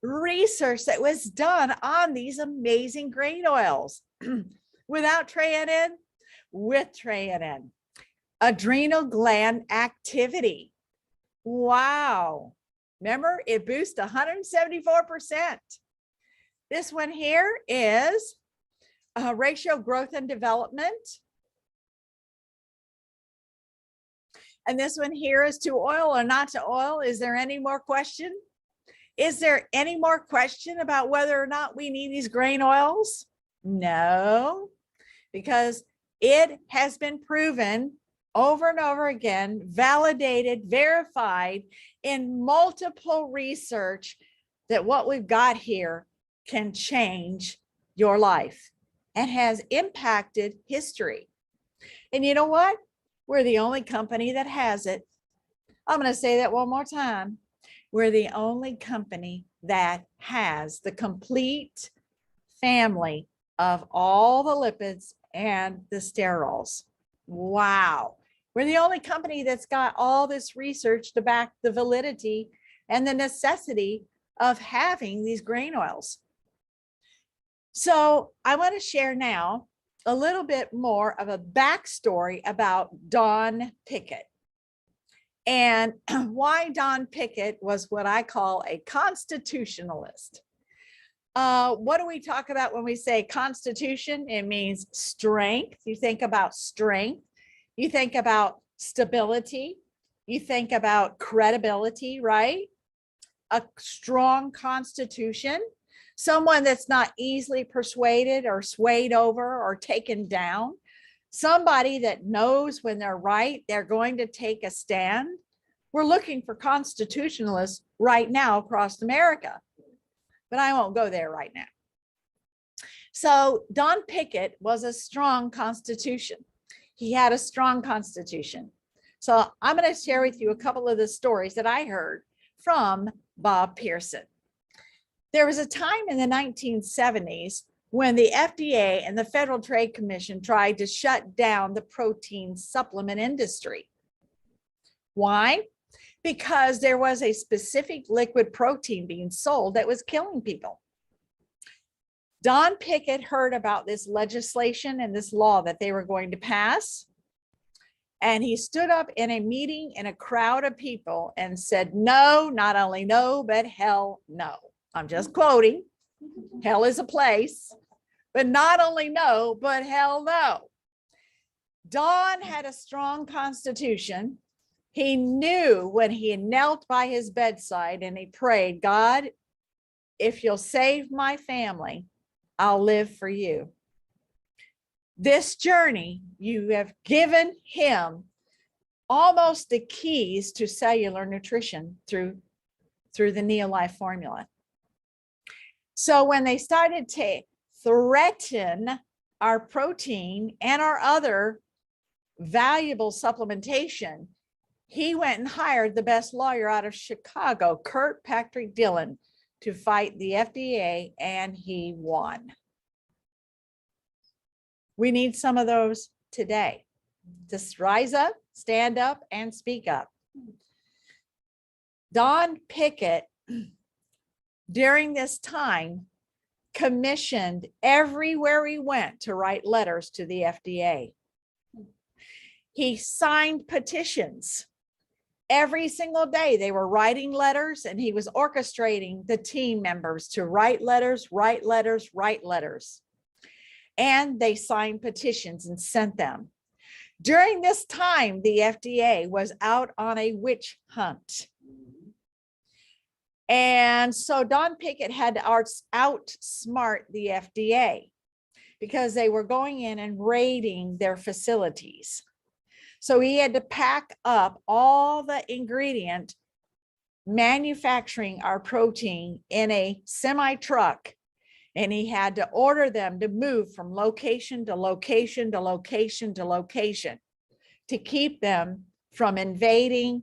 research that was done on these amazing grain oils. Without TRANN, with TRANN. Adrenal gland activity. Wow. Remember, it boosts 174%. This one here is ratio growth and development. And this one here is to oil or not to oil. Is there any more question? Is there any more question about whether or not we need these grain oils? No, because it has been proven over and over again, validated, verified in multiple research that what we've got here can change your life and has impacted history. And you know what? We're the only company that has it. I'm going to say that one more time. We're the only company that has the complete family of all the lipids and the sterols. Wow. We're the only company that's got all this research to back the validity and the necessity of having these grain oils. So I want to share now a little bit more of a backstory about Don Pickett and why Don Pickett was what I call a constitutionalist. What do we talk about when we say constitution? It means strength. You think about strength. You think about stability. You think about credibility, right? A strong constitution. Someone that's not easily persuaded or swayed over or taken down. Somebody that knows when they're right, they're going to take a stand. We're looking for constitutionalists right now across America, but I won't go there right now. So Don Pickett was a strong constitution. He had a strong constitution. So I'm going to share with you a couple of the stories that I heard from Bob Pearson. There was a time in the 1970s when the FDA and the Federal Trade Commission tried to shut down the protein supplement industry. Why? Because there was a specific liquid protein being sold that was killing people. Don Pickett heard about this legislation and this law that they were going to pass. And he stood up in a meeting in a crowd of people and said, no, not only no, but hell no. I'm just quoting. Hell is a place, but not only no, but hell no. Don had a strong constitution. He knew when he knelt by his bedside and he prayed, God, if you'll save my family, I'll live for you. This journey, you have given him almost the keys to cellular nutrition through the NeoLIFE formula. So when they started to threaten our protein and our other valuable supplementation, he went and hired the best lawyer out of Chicago, Kirkpatrick Dillon, to fight the FDA, and he won. We need some of those today. Just rise up, stand up, and speak up. Don Pickett, during this time, commissioned everywhere he went to write letters to the FDA. He signed petitions. Every single day they were writing letters, and he was orchestrating the team members to write letters, write letters, write letters. And they signed petitions and sent them. During this time, the FDA was out on a witch hunt. And so Don Pickett had to outsmart the FDA because they were going in and raiding their facilities. So he had to pack up all the ingredient manufacturing our protein in a semi truck. And he had to order them to move from location to location to location to location to keep them from invading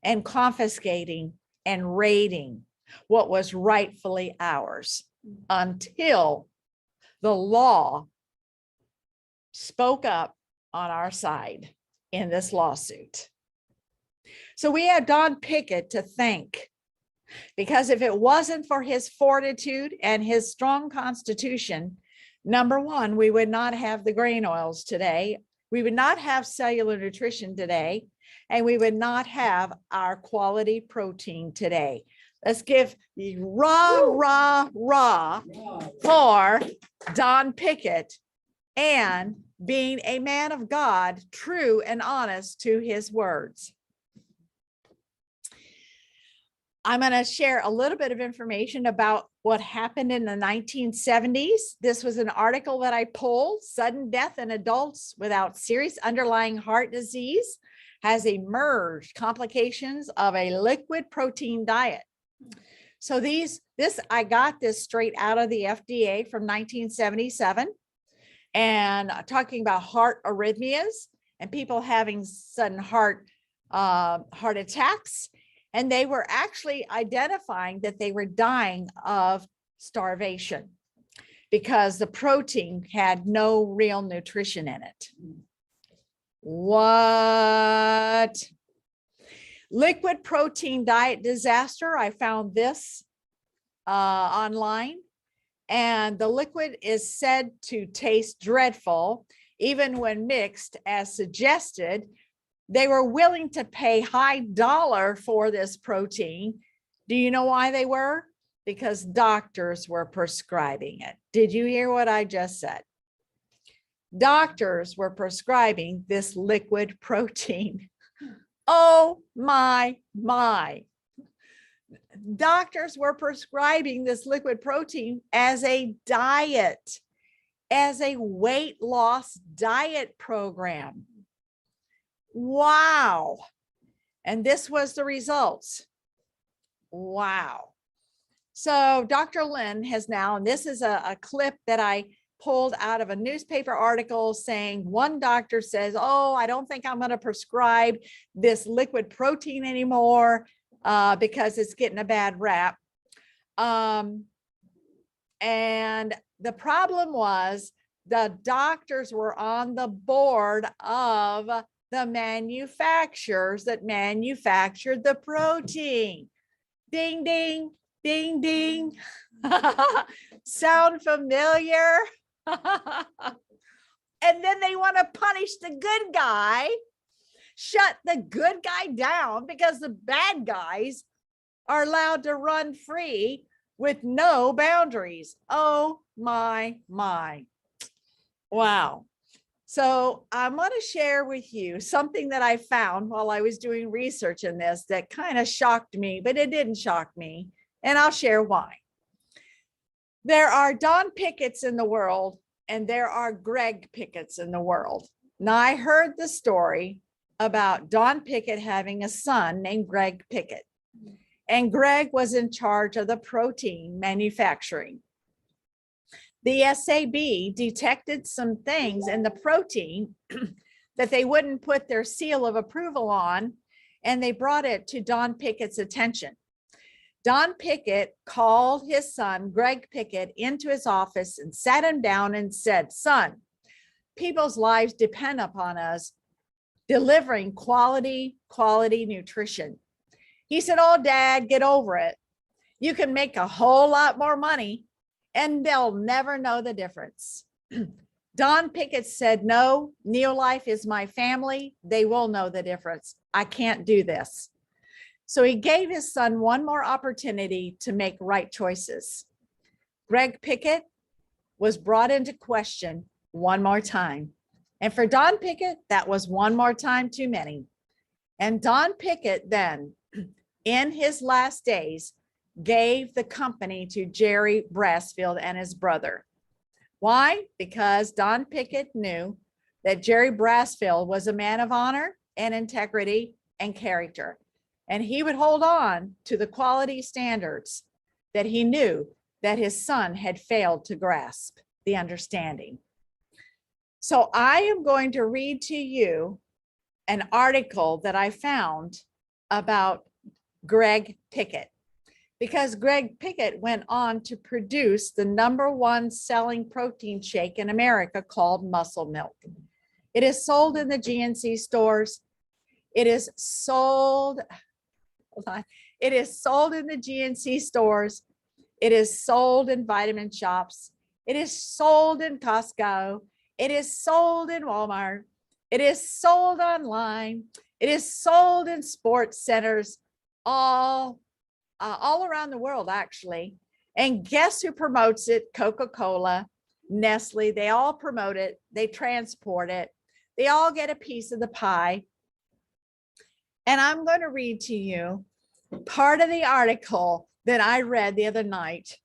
and confiscating and raiding what was rightfully ours until the law spoke up on our side in this lawsuit. So we have Don Pickett to thank, because if it wasn't for his fortitude and his strong constitution, number one, we would not have the grain oils today. We would not have cellular nutrition today, and we would not have our quality protein today. Let's give the rah for Don Pickett and being a man of God, true and honest to his words. I'm going to share a little bit of information about what happened in the 1970s. This was an article that I pulled. Sudden death in adults without serious underlying heart disease has emerged, complications of a liquid protein diet. So I got this straight out of the FDA from 1977, and talking about heart arrhythmias and people having sudden heart attacks. And they were actually identifying that they were dying of starvation because the protein had no real nutrition in it. What? Liquid protein diet disaster. I found this online, and the liquid is said to taste dreadful, even when mixed as suggested. They were willing to pay high dollar for this protein. Do you know why they were? Because doctors were prescribing it. Did you hear what I just said? Doctors were prescribing this liquid protein. Oh my. Doctors were prescribing this liquid protein as a diet, as a weight loss diet program. Wow. And this was the results. Wow. So Dr. Lynn has now, and this is a clip that I pulled out of a newspaper article saying one doctor says, oh, I don't think I'm going to prescribe this liquid protein anymore because it's getting a bad rap. And the problem was the doctors were on the board of the manufacturers that manufactured the protein. Ding, ding, ding, ding. Sound familiar? And then they want to punish the good guy, shut the good guy down because the bad guys are allowed to run free with no boundaries. Oh my. Wow. So I'm going to share with you something that I found while I was doing research in this that kind of shocked me, but it didn't shock me. And I'll share why. There are Don Picketts in the world, and there are Greg Picketts in the world. Now, I heard the story about Don Pickett having a son named Greg Pickett. And Greg was in charge of the protein manufacturing. The SAB detected some things in the protein that they wouldn't put their seal of approval on, and they brought it to Don Pickett's attention. Don Pickett called his son, Greg Pickett, into his office and sat him down and said, son, people's lives depend upon us delivering quality nutrition. He said, oh, Dad, get over it. You can make a whole lot more money and they'll never know the difference. Don Pickett said, no, NeoLife is my family. They will know the difference. I can't do this. So he gave his son one more opportunity to make right choices. Greg Pickett was brought into question one more time. And for Don Pickett, that was one more time too many. And Don Pickett then, in his last days, gave the company to Jerry Brassfield and his brother. Why? Because Don Pickett knew that Jerry Brassfield was a man of honor and integrity and character. And he would hold on to the quality standards that he knew that his son had failed to grasp the understanding. So I am going to read to you an article that I found about Greg Pickett, because Greg Pickett went on to produce the #1 selling protein shake in America called Muscle Milk. It is sold in the GNC stores. It is sold, hold on. It is sold in the GNC stores. It is sold in vitamin shops. It is sold in Costco. It is sold in Walmart. It is sold online. It is sold in sports centers all around the world, actually. And guess who promotes it? Coca-Cola, Nestle, they all promote it. They transport it. They all get a piece of the pie. And I'm going to read to you part of the article that I read the other night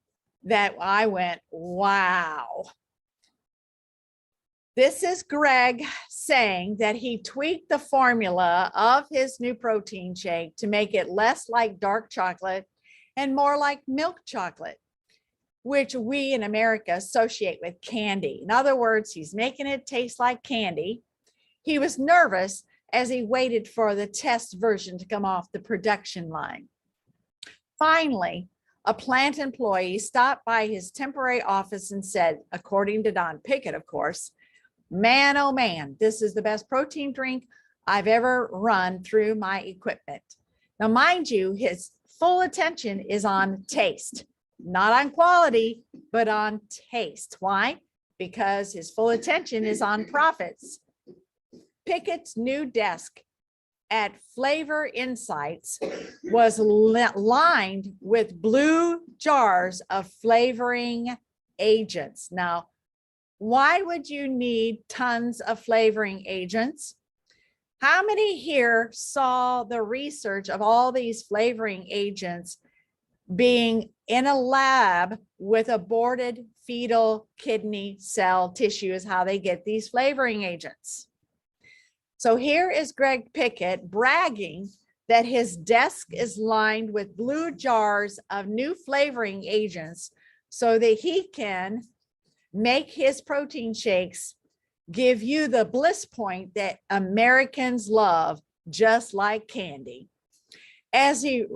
that I went, wow. This is Greg saying that he tweaked the formula of his new protein shake to make it less like dark chocolate and more like milk chocolate, which we in America associate with candy. In other words, he's making it taste like candy. He was nervous as he waited for the test version to come off the production line. Finally, a plant employee stopped by his temporary office and said, according to Don Pickett, of course, man, oh man, this is the best protein drink I've ever run through my equipment. Now, mind you, his full attention is on taste, not on quality, but on taste. Why? Because his full attention is on profits. Pickett's new desk at Flavor Insights was lined with blue jars of flavoring agents. Now, why would you need tons of flavoring agents? How many here saw the research of all these flavoring agents being in a lab with aborted fetal kidney cell tissue is how they get these flavoring agents? So here is Greg Pickett bragging that his desk is lined with blue jars of new flavoring agents so that he can make his protein shakes give you the bliss point that Americans love, just like candy. As he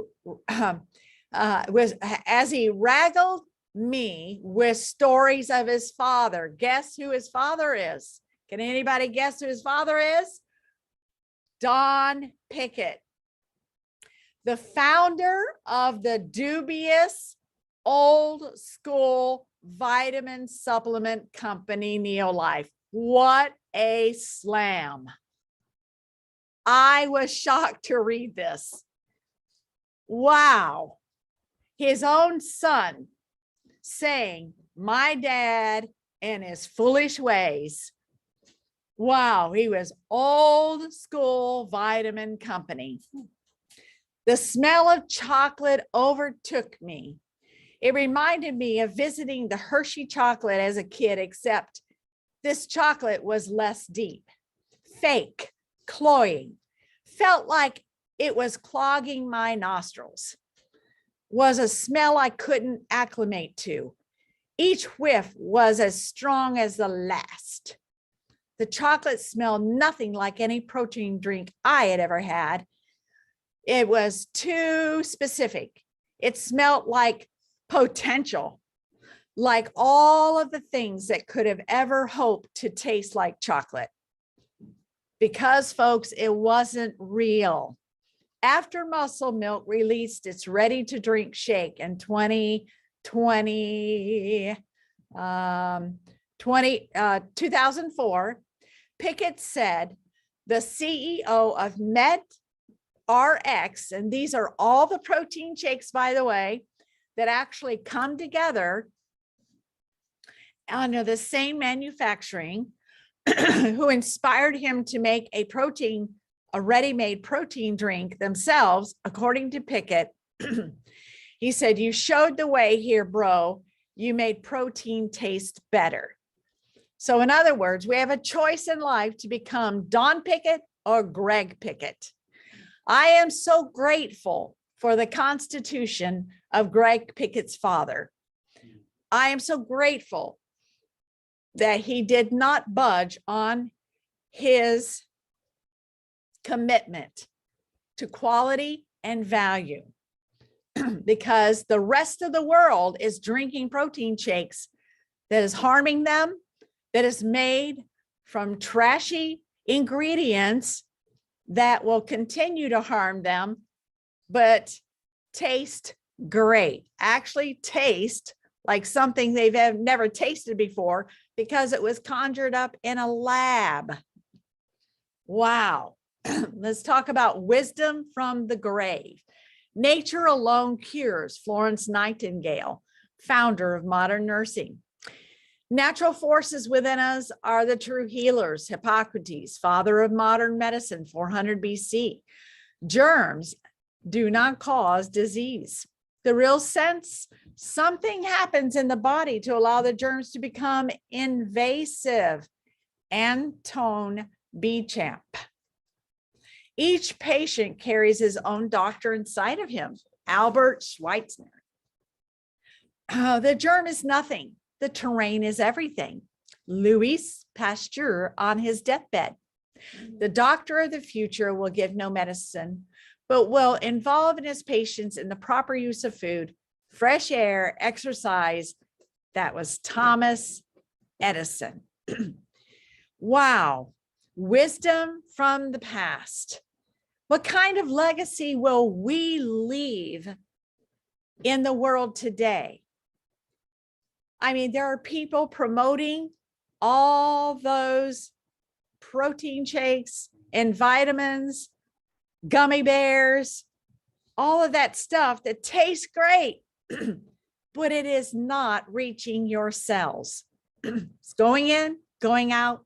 raggled me with stories of his father. Guess who his father is? Can anybody guess who his father is? Don Pickett, the founder of the dubious old school vitamin supplement company, NeoLIFE. What a slam. I was shocked to read this. Wow. His own son saying, my dad and his foolish ways. Wow, he was old school vitamin company. The smell of chocolate overtook me. It reminded me of visiting the Hershey chocolate as a kid, except this chocolate was less deep, fake, cloying, felt like it was clogging my nostrils, was a smell I couldn't acclimate to. Each whiff was as strong as the last. The chocolate smelled nothing like any protein drink I had ever had. It was too specific. It smelled like potential, like all of the things that could have ever hoped to taste like chocolate. Because, folks, it wasn't real. After Muscle Milk released its ready-to-drink shake in 2004, Pickett said the CEO of MedRx, and these are all the protein shakes, by the way, that actually come together under the same manufacturing, who inspired him to make a ready-made protein drink themselves, according to Pickett. He said, "You showed the way here, bro. You made protein taste better." So in other words, we have a choice in life to become Don Pickett or Greg Pickett. I am so grateful for the constitution of Greg Pickett's father. I am so grateful that he did not budge on his commitment to quality and value, because the rest of the world is drinking protein shakes that is harming them, that is made from trashy ingredients that will continue to harm them, but taste great, actually taste like something they've never tasted before because it was conjured up in a lab. Wow. Let's talk about wisdom from the grave. Nature alone cures. Florence Nightingale, founder of modern nursing. Natural forces within us are the true healers. Hippocrates, father of modern medicine, 400 BC. Germs do not cause disease. The real sense, something happens in the body to allow the germs to become invasive. Anton Bechamp. Each patient carries his own doctor inside of him. Albert Schweitzer. The germ is nothing. The terrain is everything. Louis Pasteur on his deathbed. The doctor of the future will give no medicine, but will involve in his patients in the proper use of food, fresh air, exercise. That was Thomas Edison. Wow. Wisdom from the past. What kind of legacy will we leave in the world today? I mean, there are people promoting all those protein shakes and vitamins, gummy bears, all of that stuff that tastes great, but it is not reaching your cells. It's going in, going out,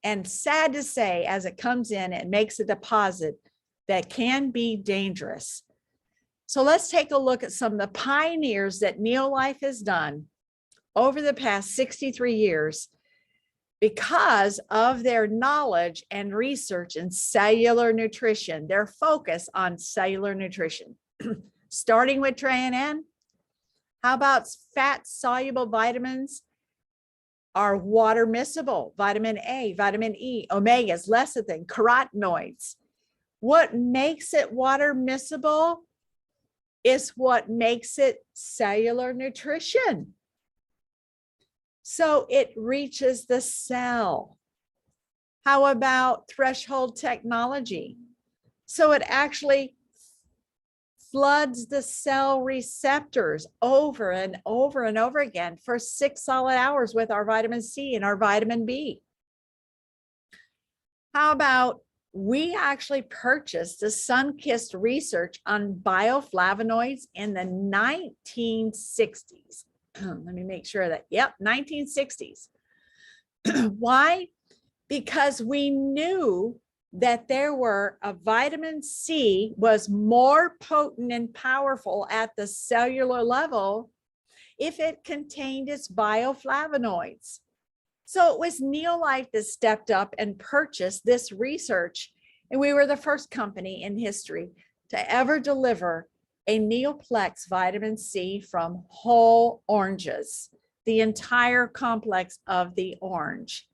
and sad to say, as it comes in, it makes a deposit that can be dangerous. So let's take a look at some of the pioneers that NeoLife has done over the past 63 years because of their knowledge and research in cellular nutrition, their focus on cellular nutrition. Starting with Tran. How about fat-soluble vitamins are water miscible? Vitamin A, vitamin E, omegas, lecithin, carotenoids. What makes it water miscible is what makes it cellular nutrition. So it reaches the cell. How about threshold technology? So it actually floods the cell receptors over and over and over again for 6 solid hours with our vitamin C and our vitamin B. How about we actually purchased the sun-kissed research on bioflavonoids in the 1960s. Let me make sure that, yep, 1960s. Why? Because we knew that there were a vitamin C was more potent and powerful at the cellular level if it contained its bioflavonoids. So it was NeoLife that stepped up and purchased this research. And we were the first company in history to ever deliver a Neoplex vitamin C from whole oranges, the entire complex of the orange.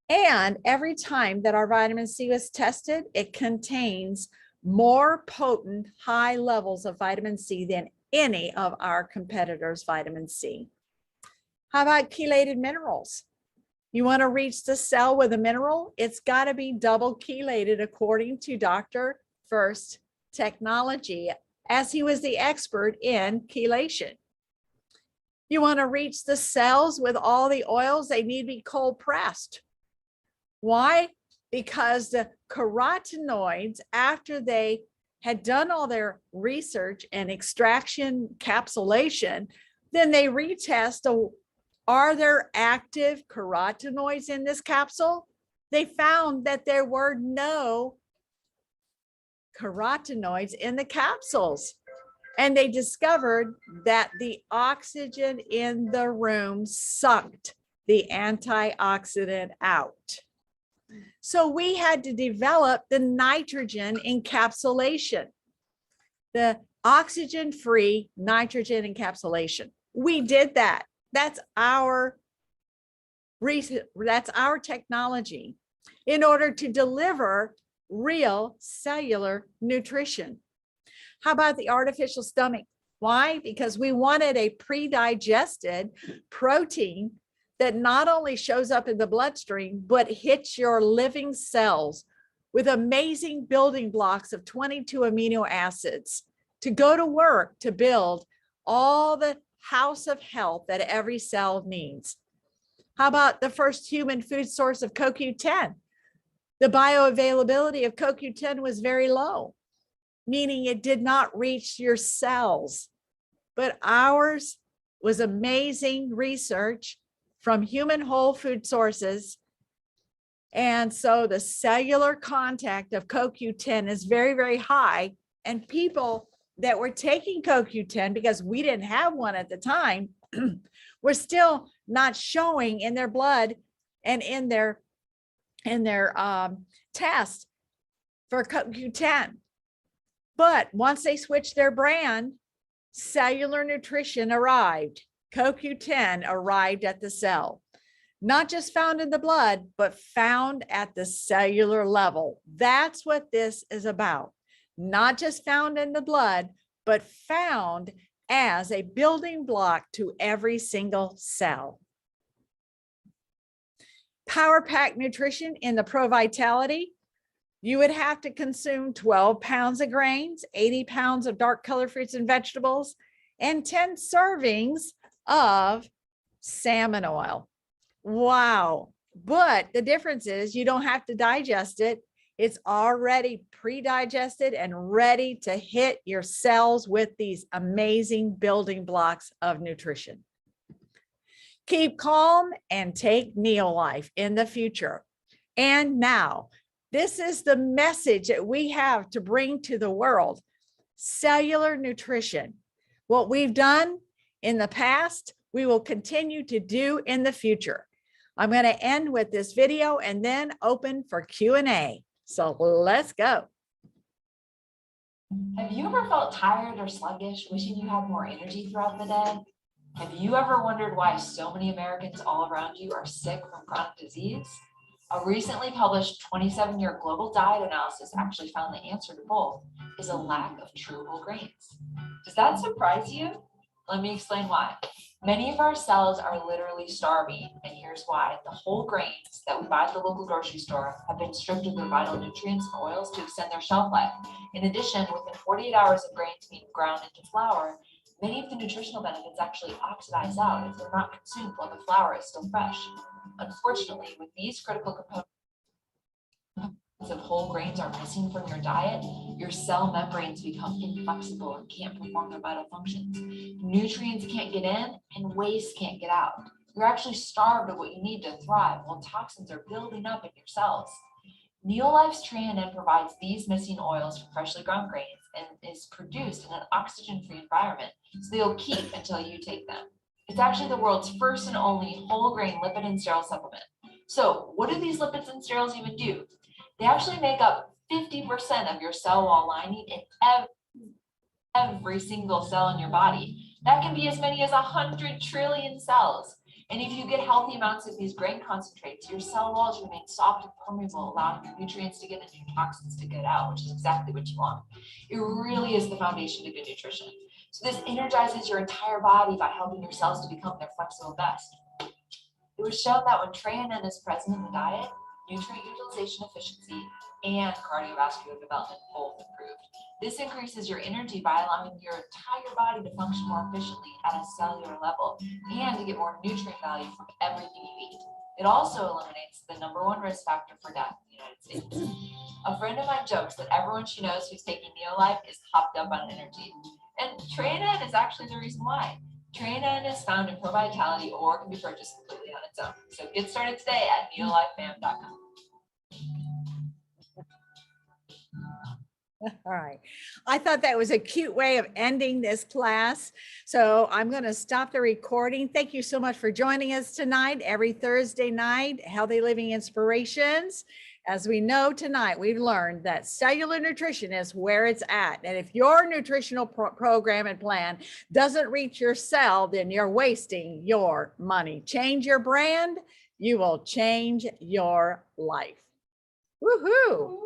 And every time that our vitamin C was tested, it contains more potent high levels of vitamin C than any of our competitors' vitamin C. How about chelated minerals? You want to reach the cell with a mineral? It's got to be double chelated according to Dr. First Technology, as he was the expert in chelation. You want to reach the cells with all the oils, they need to be cold pressed. Why? Because the carotenoids, after they had done all their research and extraction, capsulation, then they retest Are there active carotenoids in this capsule? They found that there were no carotenoids in the capsules. And they discovered that the oxygen in the room sucked the antioxidant out. So we had to develop the nitrogen encapsulation, the oxygen-free nitrogen encapsulation. We did that. That's our technology in order to deliver real cellular nutrition. How about the artificial stomach? Why? Because we wanted a pre-digested protein that not only shows up in the bloodstream, but hits your living cells with amazing building blocks of 22 amino acids to go to work to build all the house of health that every cell needs. How about the first human food source of CoQ10? The bioavailability of CoQ10 was very low, meaning it did not reach your cells. But ours was amazing research from human whole food sources. And so the cellular contact of CoQ10 is very, very high. And people that were taking CoQ10, because we didn't have one at the time, were still not showing in their blood and in their test for CoQ10. But once they switched their brand, Cellular Nutrition arrived. CoQ10 arrived at the cell, not just found in the blood, but found at the cellular level. That's what this is about. Not just found in the blood, but found as a building block to every single cell. Power Pack Nutrition in the Pro Vitality, you would have to consume 12 pounds of grains, 80 pounds of dark colored fruits and vegetables, and 10 servings of salmon oil. Wow. But the difference is you don't have to digest it. It's already pre-digested and ready to hit your cells with these amazing building blocks of nutrition. Keep calm and take NeoLife in the future. And now, this is the message that we have to bring to the world. Cellular nutrition. What we've done in the past, we will continue to do in the future. I'm going to end with this video and then open for Q&A. So let's go. Have you ever felt tired or sluggish, wishing you had more energy throughout the day? Have you ever wondered why so many Americans all around you are sick from chronic disease? A recently published 27-year global diet analysis actually found the answer to both is a lack of true whole grains. Does that surprise you? Let me explain why. Many of our cells are literally starving, and here's why. The whole grains that we buy at the local grocery store have been stripped of their vital nutrients and oils to extend their shelf life. In addition, within 48 hours of grains being ground into flour, many of the nutritional benefits actually oxidize out if they're not consumed while the flour is still fresh. Unfortunately, with these critical components of whole grains are missing from your diet, your cell membranes become inflexible and can't perform their vital functions. Nutrients can't get in and waste can't get out. You're actually starved of what you need to thrive while toxins are building up in your cells. NeoLife's TreaNN provides these missing oils from freshly ground grains and is produced in an oxygen-free environment, so they'll keep until you take them. It's actually the world's first and only whole grain lipid and sterile supplement. So what do these lipids and sterols even do? They actually make up 50% of your cell wall lining in every single cell in your body. That can be as many as 100 trillion cells. And if you get healthy amounts of these grain concentrates, your cell walls remain soft and permeable, allowing your nutrients to get in and your toxins to get out, which is exactly what you want. It really is the foundation to good nutrition. So this energizes your entire body by helping your cells to become their flexible best. It was shown that when TreaNN is present in the diet, nutrient utilization efficiency and cardiovascular development both improved. This increases your energy by allowing your entire body to function more efficiently at a cellular level and to get more nutrient value from everything you eat. It also eliminates the #1 risk factor for death in the United States. A friend of mine jokes that everyone she knows who's taking NeoLife is hopped up on energy. And TreaNN is actually the reason why. Tryptophan is found in Pro Vitality or can be purchased completely on its own. So get started today at neolifefam.com. All right. I thought that was a cute way of ending this class. So I'm going to stop the recording. Thank you so much for joining us tonight. Every Thursday night, Healthy Living Inspirations. As we know tonight, we've learned that cellular nutrition is where it's at. And if your nutritional program and plan doesn't reach your cell, then you're wasting your money. Change your brand, you will change your life. Woohoo!